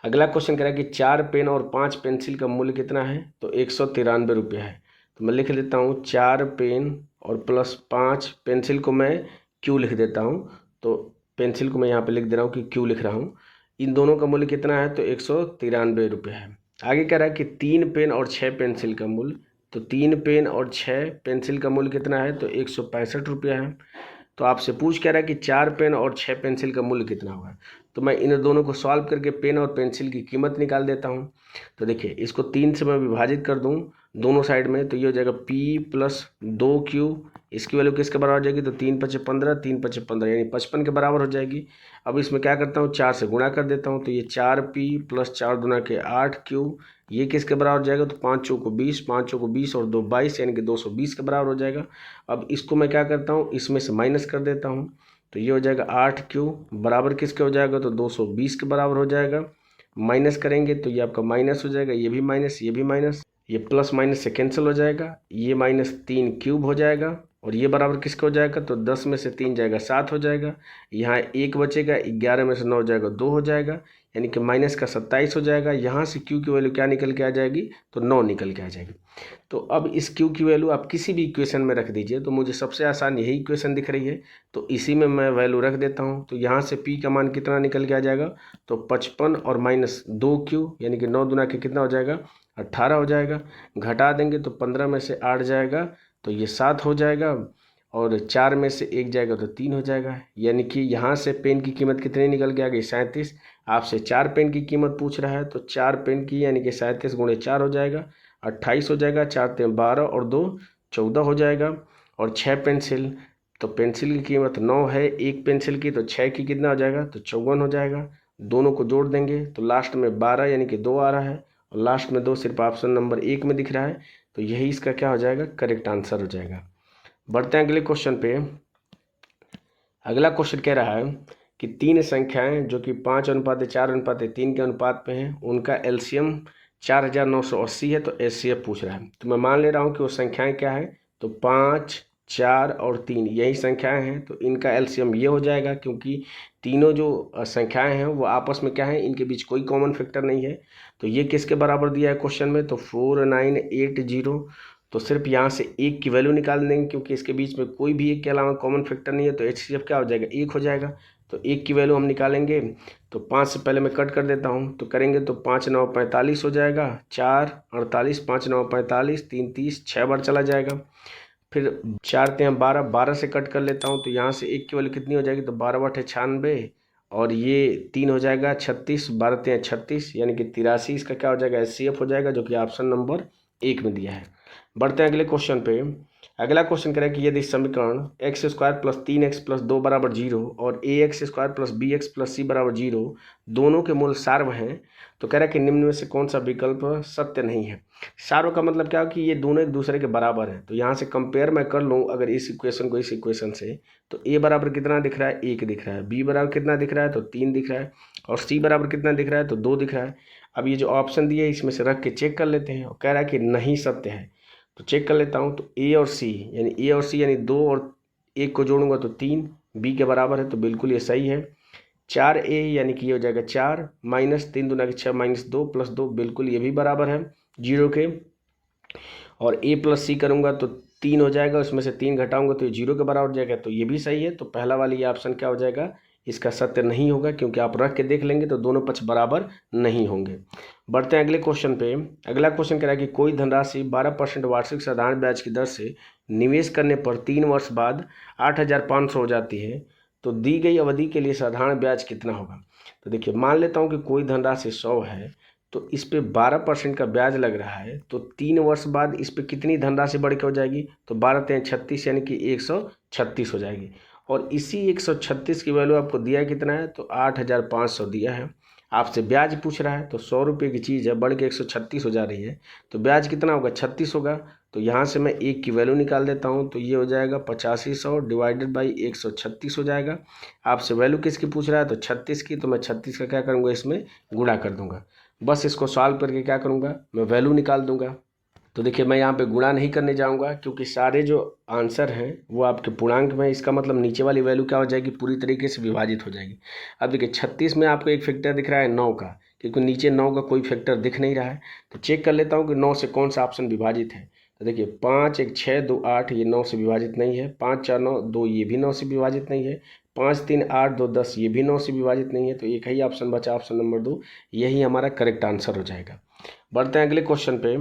अगला क्वेश्चन कह रहा है कि 4 पेन और 5 पेंसिल का मूल्य कितना है, तो 193 रुपये है। तो मैं लिख देता हूँ 4 पेन और प्लस 5 पेंसिल को मैं क्यू लिख देता हूँ। तो पेंसिल को मैं यहाँ पे लिख दे रहा हूँ कि क्यू लिख रहा हूँ। इन दोनों का मूल्य कितना है, तो 193 रुपये है। आगे कह रहा है कि 3 पेन और 6 पेंसिल का मूल्य, तो 3 पेन और 6 पेंसिल का मूल्य कितना है, तो 165 रुपये है। तो आपसे पूछ कह रहा है कि 4 पेन और 6 पेंसिल का मूल्य कितना होगा। तो मैं इन दोनों को सॉल्व करके पेन और पेंसिल की कीमत निकाल देता हूँ। तो देखिए इसको 3 से मैं विभाजित कर दूँ दोनों साइड में, तो ये हो जाएगा P प्लस 2Q। इसकी वैल्यू किसके बराबर हो जाएगी, तो 3 पचे 15, 3 पचे 15 यानी 55 के बराबर हो जाएगी। अब इसमें क्या करता हूँ, 4 से गुणा कर देता हूँ। तो ये 4P प्लस 4 दूना के 8Q, ये किसके बराबर हो जाएगा, तो 5 चौको 20, 5 चौको 20 और 2 22 यानी कि 220 के बराबर हो जाएगा। अब इसको मैं क्या करता हूँ, इसमें से माइनस कर देता हूँ। तो ये हो जाएगा 8Q बराबर किसके हो जाएगा, तो 220 के बराबर हो जाएगा। माइनस करेंगे तो ये आपका माइनस हो जाएगा, ये भी माइनस, ये भी माइनस, ये प्लस माइनस से कैंसिल हो जाएगा। ये -3 क्यूब हो जाएगा और ये बराबर किसका हो जाएगा, तो 10 में से 3 जाएगा 7 हो जाएगा। यहाँ 1 बचेगा, 11 में से 9 जाएगा 2 हो जाएगा, यानी कि माइनस का 27 हो जाएगा। यहाँ से क्यू की वैल्यू क्या निकल के आ जाएगी, तो 9 निकल के आ जाएगी। तो अब इस क्यू की वैल्यू आप किसी भी इक्वेशन में रख दीजिए। तो मुझे सबसे आसान यही इक्वेशन दिख रही है, तो इसी में मैं वैल्यू रख देता हूँ। तो यहाँ से पी का मान कितना निकल के आ जाएगा, तो 55 और -2Q यानी कि 9 दूना के कितना हो जाएगा, 18 हो जाएगा। घटा देंगे तो 15 में से 8 जाएगा तो ये 7 हो जाएगा, और 4 में से 1 जाएगा तो 3 हो जाएगा। यानी कि यहाँ से पेन की कीमत कितनी निकल के आ गई, 37। आपसे 4 पेन की कीमत पूछ रहा है, तो 4 पेन की यानी कि 37 गुणे 4 हो जाएगा, 28 हो जाएगा। 4 3 12 और 2 14 हो जाएगा। और 6 पेंसिल, तो पेंसिल की कीमत 9 है एक पेंसिल की, तो 6 की कितना हो जाएगा, तो 54 हो जाएगा। दोनों को जोड़ देंगे तो लास्ट में 12 यानी कि 2 आ रहा है, और लास्ट में 2 सिर्फ ऑप्शन नंबर 1 में दिख रहा है, तो यही इसका क्या हो जाएगा, करेक्ट आंसर हो जाएगा। बढ़ते हैं अगले क्वेश्चन पे। अगला क्वेश्चन कह रहा है कि 3 संख्याएं जो कि 5:4:3 के अनुपात में हैं, उनका एलसीएम 4980 है, तो एचसीएफ पूछ रहा है। तो मैं मान ले रहा हूँ कि वो संख्याएं क्या है, तो 5, 4 और 3 यही संख्याएं हैं, तो इनका एलसीएम ये हो जाएगा, क्योंकि तीनों जो संख्याएं हैं वो आपस में क्या है, इनके बीच कोई कॉमन फैक्टर नहीं है। तो ये किसके बराबर दिया है क्वेश्चन में, तो 4980। तो सिर्फ यहाँ से एक की वैल्यू निकाल देंगे, क्योंकि इसके बीच में कोई भी एक के अलावा कॉमन फैक्टर नहीं है, तो एचसीएफ क्या हो जाएगा, 1 हो जाएगा। तो एक की वैल्यू हम निकालेंगे, तो 5 से पहले मैं कट कर देता हूँ, तो करेंगे तो 5 9 45 हो जाएगा, 4 48, 5 9 45, 3 30, 6 बार चला जाएगा। फिर 4 3 12, 12 से कट कर लेता हूँ, तो यहाँ से एक की वैल्यू कितनी हो जाएगी, तो 12 बटे 96, और ये 3 हो जाएगा 36, 12 3 36 यानी कि 83 इसका क्या हो जाएगा, एचसीएफ हो जाएगा, जो कि ऑप्शन नंबर 1 में दिया है। बढ़ते हैं अगले क्वेश्चन पे। अगला क्वेश्चन कह रहा है कि यदि समीकरण x² + 3x + 2 = 0 और ax² + bx + c = 0 दोनों के मूल सार्व हैं, तो कह रहा है कि निम्न में से कौन सा विकल्प सत्य नहीं है। सार्व का मतलब क्या है कि ये दोनों एक दूसरे के बराबर हैं, तो यहाँ से कंपेयर मैं कर लूँ अगर इस इक्वेशन को इस इक्वेशन से, तो a बराबर कितना दिख रहा है, 1 दिख रहा है, b बराबर कितना दिख रहा है, तो 3 दिख रहा है, और c बराबर कितना दिख रहा है, तो 2 दिख रहा है। अब ये जो ऑप्शन दिए इसमें से रख के चेक कर लेते हैं, और कह रहा है कि नहीं सत्य है, तो चेक कर लेता हूँ। तो ए और सी यानी 2 और 1 को जोड़ूंगा तो 3 बी के बराबर है, तो बिल्कुल ये सही है। 4a यानी कि ये हो जाएगा 4 - 3 दूना 6 - 2 + 2 बिल्कुल ये भी बराबर है 0 के। और a + c करूँगा तो 3 हो जाएगा, उसमें से 3 घटाऊंगा तो ये 0 के बराबर हो जाएगा, तो ये भी सही है। तो पहला वाली ये ऑप्शन क्या हो जाएगा, इसका सत्य नहीं होगा, क्योंकि आप रख के देख लेंगे तो दोनों पक्ष बराबर नहीं होंगे। बढ़ते हैं अगले क्वेश्चन पे। अगला क्वेश्चन कह रहा है कि कोई धनराशि 12% वार्षिक साधारण ब्याज की दर से निवेश करने पर 3 वर्ष बाद 8500 हो जाती है, तो दी गई अवधि के लिए साधारण ब्याज कितना होगा। तो देखिए, मान लेता हूँ कि कोई धनराशि 100 है, तो इस पे 12% का ब्याज लग रहा है, तो 3 वर्ष बाद इस पे कितनी धनराशि बढ़ के हो जाएगी, तो 12 3 36 यानी कि 136 हो जाएगी। और इसी 136 की वैल्यू आपको दिया कितना है, तो 8500 दिया है। आपसे ब्याज पूछ रहा है, तो 100 रुपये की चीज़ है बढ़ के 136 हो जा रही है, तो ब्याज कितना होगा, 36 होगा। तो यहाँ से मैं 1 की वैल्यू निकाल देता हूँ, तो ये हो जाएगा 8500 डिवाइडेड बाई 136 हो जाएगा। आपसे वैल्यू किसकी पूछ रहा है, तो 36 की, तो मैं 36 का क्या करूँगा, इसमें गुणा कर दूंगा। बस इसको सॉल्व करके क्या करूँगा, मैं वैल्यू निकाल दूंगा। तो देखिए, मैं यहाँ पे गुणा नहीं करने जाऊँगा, क्योंकि सारे जो आंसर हैं वो आपके पूर्णांक में, इसका मतलब नीचे वाली वैल्यू क्या हो जाएगी, पूरी तरीके से विभाजित हो जाएगी। अब देखिए, 36 में आपको एक फैक्टर दिख रहा है 9 का, क्योंकि नीचे 9 का कोई फैक्टर दिख नहीं रहा है। तो चेक कर लेता हूँ कि 9 से कौन सा ऑप्शन विभाजित है। तो देखिए, 5 1 6 2 8 ये 9 से विभाजित नहीं है, 5 4 9 2 ये भी 9 से विभाजित नहीं है, 5 3 8 2 10 ये भी 9 से विभाजित नहीं है। तो एक ही ऑप्शन बचा, ऑप्शन नंबर 2, यही हमारा करेक्ट आंसर हो जाएगा। बढ़ते हैं अगले क्वेश्चन पे।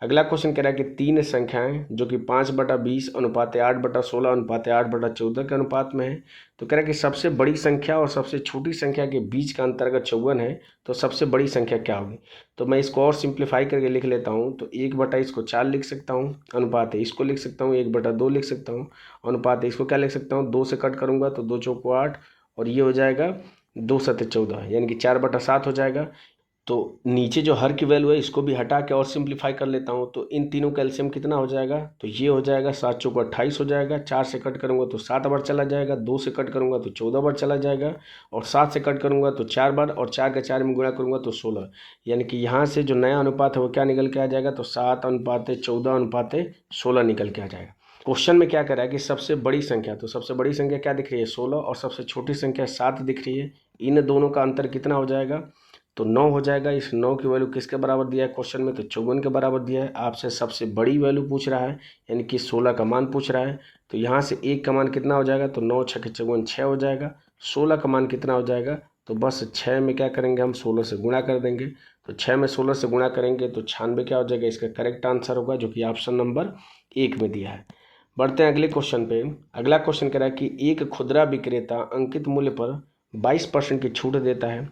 अगला क्वेश्चन कह रहा है कि 3 संख्याएं जो कि 5/20 अनुपात 8/16 अनुपात 8/14 के अनुपात में है, तो कह रहा है कि सबसे बड़ी संख्या और सबसे छोटी संख्या के बीच का अंतर अगर 54 है, तो सबसे बड़ी संख्या क्या होगी। तो मैं इसको और सिंप्लीफाई करके लिख लेता हूँ, तो 1 इसको 4 लिख सकता हूँ, अनुपात है इसको लिख सकता हूँ 1/2 लिख सकता हूँ, अनुपात है इसको क्या लिख सकता हूँ, 2 से कट करूँगा तो 2 चौको 8, और ये हो जाएगा 2 7 14 यानी कि 4/7 हो जाएगा। तो नीचे जो हर की वैल्यू है इसको भी हटा के और सिंप्लीफाई कर लेता हूँ, तो इन तीनों का एलसीएम कितना हो जाएगा, तो ये हो जाएगा 7 चौको 28 हो जाएगा। 4 से कट करूँगा तो 7 बार चला जाएगा, 2 से कट करूँगा तो 14 बार चला जाएगा, और 7 से कट करूँगा तो 4 बार, और 4 का 4 में गुणा करूँगा तो 16, यानी कि यहाँ से जो नया अनुपात है वो क्या निकल के आ जाएगा, तो 7:14:16 निकल के आ जाएगा। क्वेश्चन में क्या कर रहा है कि सबसे बड़ी संख्या, तो सबसे बड़ी संख्या क्या दिख रही है, 16, और सबसे छोटी संख्या 7 दिख रही है। इन दोनों का अंतर कितना हो जाएगा, तो 9 हो जाएगा। इस 9 की वैल्यू किसके बराबर दिया है क्वेश्चन में, तो 54 के बराबर दिया है। आपसे सबसे बड़ी वैल्यू पूछ रहा है, यानी कि 16 का मान पूछ रहा है। तो यहाँ से 1 का मान कितना हो जाएगा, तो 9 6 54 6 हो जाएगा। 16 का मान कितना हो जाएगा, तो बस 6 में क्या करेंगे, हम 16 से गुणा कर देंगे। तो 6 में 16 से गुणा करेंगे तो 96 क्या हो जाएगा, इसका करेक्ट आंसर होगा, जो कि ऑप्शन नंबर 1 में दिया है। बढ़ते हैं अगले क्वेश्चन पे। अगला क्वेश्चन कह रहा है कि एक खुदरा विक्रेता अंकित मूल्य पर 22% की छूट देता है।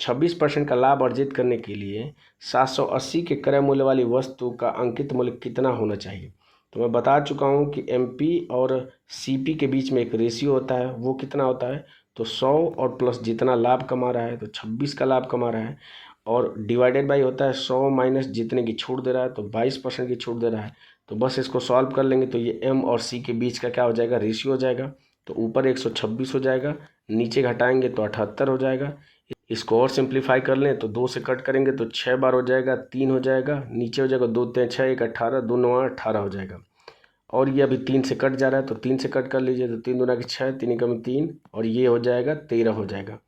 26% का लाभ अर्जित करने के लिए 780 के क्रय मूल्य वाली वस्तु का अंकित मूल्य कितना होना चाहिए। तो मैं बता चुका हूँ कि एमपी और सीपी के बीच में एक रेशियो होता है, वो कितना होता है, तो 100 और प्लस जितना लाभ कमा रहा है तो 26 का लाभ कमा रहा है, और डिवाइडेड बाई होता है 100 माइनस जितने की छूट दे रहा है तो 22% की छूट दे रहा है। तो बस इसको सॉल्व कर लेंगे तो ये एम और सी के बीच का क्या हो जाएगा, रेशियो हो जाएगा। तो ऊपर 126 हो जाएगा, नीचे घटाएंगे तो 78 हो जाएगा। इसको और सिंप्लीफाई कर लें तो 2 से कट करेंगे तो 6 बार हो जाएगा, 3 हो जाएगा, नीचे हो जाएगा 2 3 6 1 18, 2 9 18 हो जाएगा। और ये अभी 3 से कट जा रहा है तो 3 से कट कर लीजिए, तो 3 दूना के 6, 3 एकम 3, और ये हो जाएगा 13 हो जाएगा।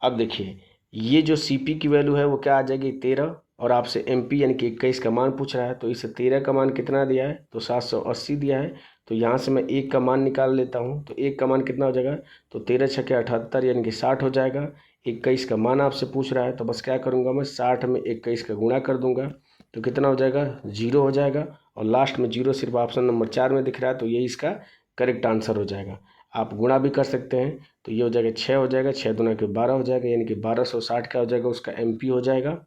अब देखिए ये जो सीपी की वैल्यू है वो क्या आ जाएगी, 13, और आपसे एमपी यानी कि 21 का मान पूछ रहा है, तो इसे 13 का मान कितना दिया है, तो 780 दिया है। तो यहाँ से मैं 1 का मान निकाल लेता हूँ, तो 1 का मान कितना हो जाएगा, तो 13 छके 78 यानी कि 60 हो जाएगा। 21 का मान आपसे पूछ रहा है, तो बस क्या करूँगा, मैं 60 में 21 का गुणा कर दूंगा, तो कितना हो जाएगा, 0 हो जाएगा। और लास्ट में 0 सिर्फ ऑप्शन नंबर 4 में दिख रहा है, तो ये इसका करेक्ट आंसर हो जाएगा। आप गुणा भी कर सकते हैं, तो ये हो जाएगा 6 हो जाएगा, 6 दूना के 12 हो जाएगा, यानी कि 1260 क्या हो जाएगा, उसका एमपी हो जाएगा।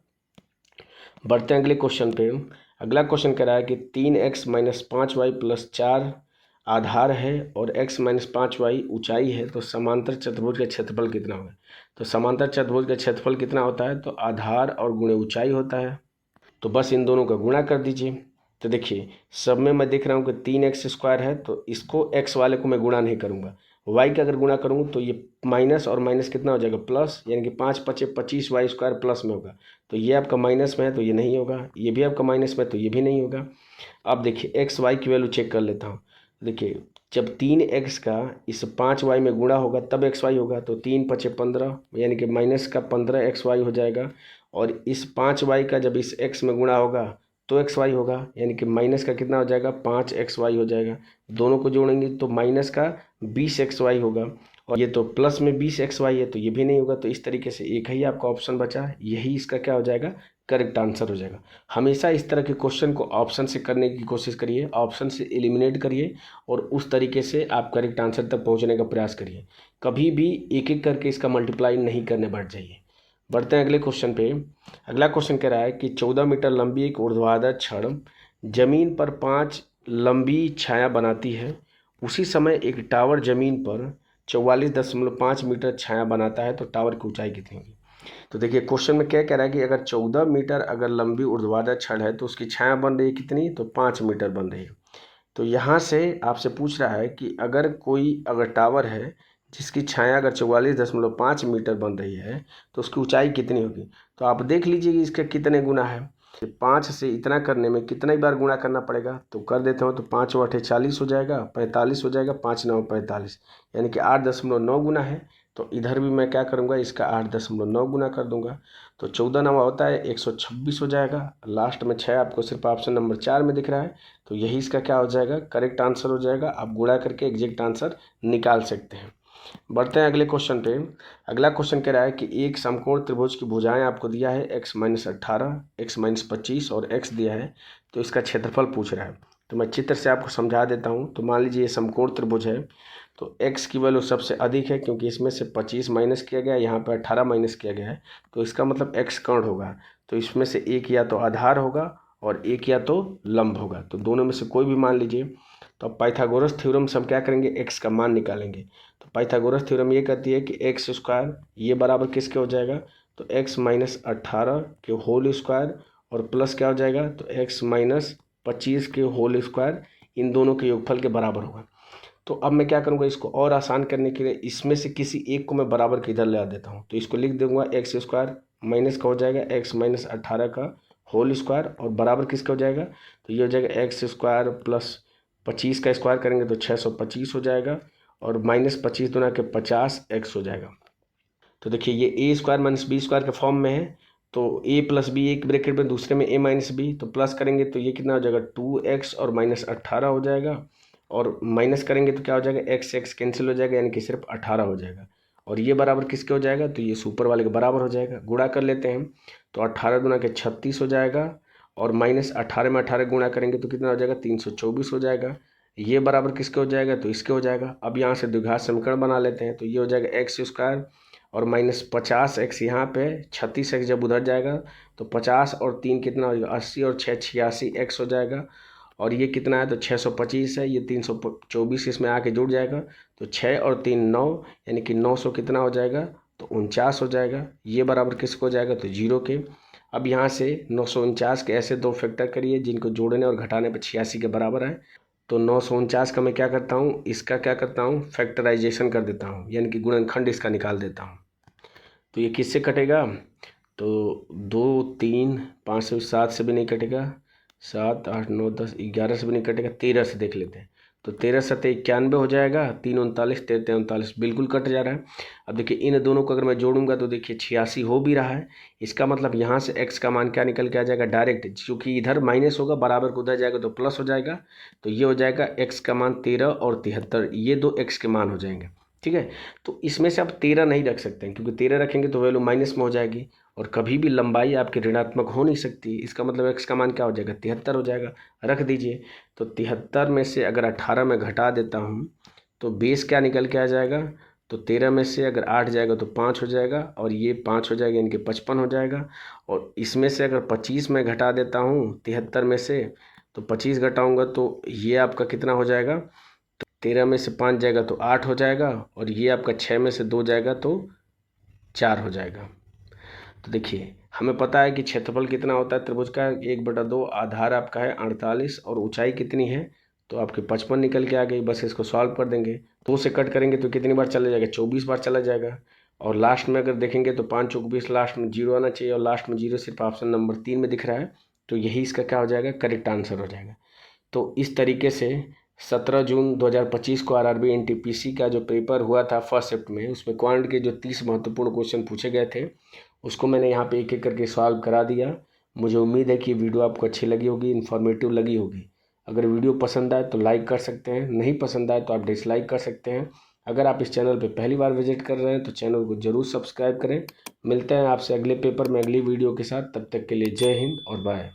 बढ़ते हैं अगले क्वेश्चन पे। अगला क्वेश्चन कह रहा है कि 3x माइनस 5y प्लस 4 आधार है और x माइनस 5y ऊंचाई है, तो समांतर चतुर्भुज का क्षेत्रफल कितना होगा। तो समांतर चतुर्भुज का क्षेत्रफल कितना होता है, तो आधार और गुणे ऊंचाई होता है। तो बस इन दोनों का गुणा कर दीजिए। तो देखिए सब में मैं देख रहा हूँ कि 3x² है, तो इसको x वाले को मैं गुणा नहीं करूँगा, y का अगर गुणा करूँगा तो ये माइनस और माइनस कितना हो जाएगा, प्लस, यानी कि 5 पचे 25y² प्लस में होगा। तो ये आपका माइनस में है तो ये नहीं होगा, ये भी आपका माइनस में है तो ये भी नहीं होगा। अब देखिए एक्स वाई की वैल्यू चेक कर लेता हूँ। देखिए जब 3x का इस 5y में गुणा होगा तब xy होगा, तो 3 पचे 15 यानी कि माइनस का 15xy हो जाएगा। और इस 5y का जब इस x में गुणा होगा तो xy होगा, यानी कि माइनस का कितना हो जाएगा, 5xy हो जाएगा। दोनों को जोड़ेंगे तो माइनस का 20xy होगा, और ये तो प्लस में 20xy है तो ये भी नहीं होगा। तो इस तरीके से एक ही आपका ऑप्शन बचा, यही इसका क्या हो जाएगा, करेक्ट आंसर हो जाएगा। हमेशा इस तरह के क्वेश्चन को ऑप्शन से करने की कोशिश करिए, ऑप्शन से एलिमिनेट करिए, और उस तरीके से आप करेक्ट आंसर तक पहुंचने का प्रयास करिए। कभी भी एक एक करके इसका मल्टीप्लाई नहीं करने बैठ जाइए। बढ़ते हैं अगले क्वेश्चन पे। अगला क्वेश्चन कह रहा है कि 14 मीटर लंबी एक ऊर्ध्वाधर छड़ जमीन पर 5 लंबी छाया बनाती है, उसी समय एक टावर जमीन पर 44.5 मीटर छाया बनाता है, तो टावर की ऊंचाई कितनी होगी। तो देखिए क्वेश्चन में क्या कह रहा है कि अगर 14 मीटर अगर लंबी ऊर्ध्वाधर छड़ है तो उसकी छाया बन रही है कितनी, तो 5 मीटर बन रही है। तो यहाँ से आपसे पूछ रहा है कि अगर कोई अगर टावर है जिसकी छाया अगर 44.5 मीटर बन रही है तो उसकी ऊंचाई कितनी होगी। तो आप देख लीजिए कि इसका कितने गुना है। 5 से इतना करने में कितना ही बार गुणा करना पड़ेगा, तो कर देता हूँ। तो 5 8 40 हो जाएगा, 45 हो जाएगा, 5 9 45, यानी कि 8.9 गुना है। तो इधर भी मैं क्या करूँगा, इसका 8.9 गुना कर दूंगा। तो 14 नवा होता है 126 हो जाएगा। लास्ट में 6 आपको सिर्फ ऑप्शन नंबर 4 में दिख रहा है, तो यही इसका क्या हो जाएगा, करेक्ट आंसर हो जाएगा। आप गुणा करके एग्जैक्ट आंसर निकाल सकते हैं। बढ़ते हैं अगले क्वेश्चन पे। अगला क्वेश्चन कह रहा है कि एक समकोण त्रिभुज की भुजाएं आपको दिया है x माइनस 18, x माइनस 25 और x दिया है, तो इसका क्षेत्रफल पूछ रहा है। तो मैं चित्र से आपको समझा देता हूँ। तो मान लीजिए ये समकोण त्रिभुज है, तो x की वैल्यू सबसे अधिक है क्योंकि इसमें से 25 माइनस किया गया, यहाँ पर 18 माइनस किया गया है, तो इसका मतलब x कर्ण होगा। तो इसमें से एक या तो आधार होगा और एक या तो लंब होगा, तो दोनों में से कोई भी मान लीजिए। तो अब पाइथागोरस थ्योरम से हम क्या करेंगे, x का मान निकालेंगे। तो पाइथागोरस थ्योरम ये कहती है कि x² ये बराबर किसके हो जाएगा, तो x माइनस 18 के होल स्क्वायर और प्लस क्या हो जाएगा, तो x माइनस 25 के होल स्क्वायर, इन दोनों के योगफल के बराबर होगा। तो अब मैं क्या करूँगा, इसको और आसान करने के लिए इसमें से किसी एक को मैं बराबर के इधर ले आ देता हूँ। तो इसको लिख दूंगा x² माइनस का हो जाएगा x माइनस 18 का होल स्क्वायर, और बराबर किसका हो जाएगा, तो ये हो जाएगा x² प्लस 25 का स्क्वायर करेंगे तो 625 हो जाएगा, और माइनस 25 दुना के 50x हो जाएगा। तो देखिए ये a² माइनस b² के फॉर्म में है, तो a प्लस बी एक ब्रैकेट में, दूसरे में a माइनस बी, तो प्लस करेंगे तो ये कितना हो जाएगा 2x और माइनस 18 हो जाएगा, और माइनस करेंगे तो क्या हो जाएगा x कैंसिल हो जाएगा, यानी कि सिर्फ 18 हो जाएगा। और ये बराबर किसके हो जाएगा, तो ये सुपर वाले के बराबर हो जाएगा। गुणा कर लेते हैं, तो 18 दुना के 36 हो जाएगा, और माइनस 18 में 18 गुणा करेंगे तो कितना हो जाएगा 324 हो जाएगा। ये बराबर किसके हो जाएगा, तो इसके हो जाएगा। अब यहाँ से द्विघात समीकरण बना लेते हैं, तो ये हो जाएगा x² और माइनस 50x यहाँ पे, 36x जब उधर जाएगा तो 50 और 3 कितना हो जाएगा 80, और 6 86x हो जाएगा। और ये कितना है तो 625 है, ये 324 इसमें आके जुड़ जाएगा तो 6 और 3 9, यानी कि 900 कितना हो जाएगा तो 49 हो जाएगा। ये बराबर किसको हो जाएगा तो 0 के। अब यहाँ से 949 के ऐसे दो फैक्टर करिए जिनको जोड़ने और घटाने पर 86 के बराबर है। तो 949 का मैं क्या करता हूँ, इसका क्या करता हूँ फैक्टराइजेशन कर देता हूँ, यानी कि गुणनखंड इसका निकाल देता हूँ। तो ये किससे कटेगा तो 2 3 5 से 7 से भी नहीं कटेगा, 7 8 9 10 11 से भी नहीं कटेगा, 13 से देख लेते हैं। तो 13 7 91 हो जाएगा, 3 39 13 39 बिल्कुल कट जा रहा है। अब देखिए इन दोनों को अगर मैं जोड़ूंगा तो देखिए 86 हो भी रहा है। इसका मतलब यहाँ से x का मान क्या निकल के आ जाएगा डायरेक्ट, क्योंकि इधर माइनस होगा बराबर को उधर जाएगा तो प्लस हो जाएगा। तो ये हो जाएगा x का मान 13 और 73, ये दो x के मान हो जाएंगे। ठीक है, तो इसमें से आप 13 नहीं रख सकते हैं, क्योंकि 13 रखेंगे तो वैल्यू माइनस में हो जाएगी और कभी भी लंबाई आपकी ऋणात्मक हो नहीं सकती। इसका मतलब x का मान क्या हो जाएगा 73 हो जाएगा, रख दीजिए। तो 73 में से अगर 18 में घटा देता हूँ तो बेस क्या निकल के आ जाएगा तो 13 में से अगर 8 जाएगा तो 5 हो जाएगा और ये 5 हो जाएगा, इनके 55 हो जाएगा। और इसमें से अगर 25 में घटा देता हूँ 73 में से तो 25 घटाऊँगा तो ये आपका कितना हो जाएगा, 13 में से 5 जाएगा तो 8 हो जाएगा और ये आपका 6 में से 2 जाएगा तो 4 हो जाएगा। तो देखिए हमें पता है कि क्षेत्रफल कितना होता है त्रिभुज का 1/2, आधार आपका है 48 और ऊंचाई कितनी है तो आपके 55 निकल के आ गई। बस इसको सॉल्व कर देंगे, 2 से कट करेंगे तो कितनी बार चला जाएगा 24 बार चला जाएगा। और लास्ट में अगर देखेंगे तो 5 चौक 20, लास्ट में 0 आना चाहिए और लास्ट में 0 सिर्फ ऑप्शन नंबर 3 में दिख रहा है। तो यही इसका क्या हो जाएगा करेक्ट आंसर हो जाएगा। तो इस तरीके से 17 जून 2025 को आरआरबी एनटीपीसी का जो पेपर हुआ था फर्स्ट शिफ्ट में, उसमें क्वांट के जो 30 महत्वपूर्ण क्वेश्चन पूछे गए थे उसको मैंने यहाँ पे एक एक करके सॉल्व करा दिया। मुझे उम्मीद है कि वीडियो आपको अच्छी लगी होगी, इन्फॉर्मेटिव लगी होगी। अगर वीडियो पसंद आए तो लाइक कर सकते हैं, नहीं पसंद आए तो आप डिसलाइक कर सकते हैं। अगर आप इस चैनल पर पहली बार विजिट कर रहे हैं तो चैनल को ज़रूर सब्सक्राइब करें। मिलते हैं आपसे अगले पेपर में अगली वीडियो के साथ, तब तक के लिए जय हिंद और बाय।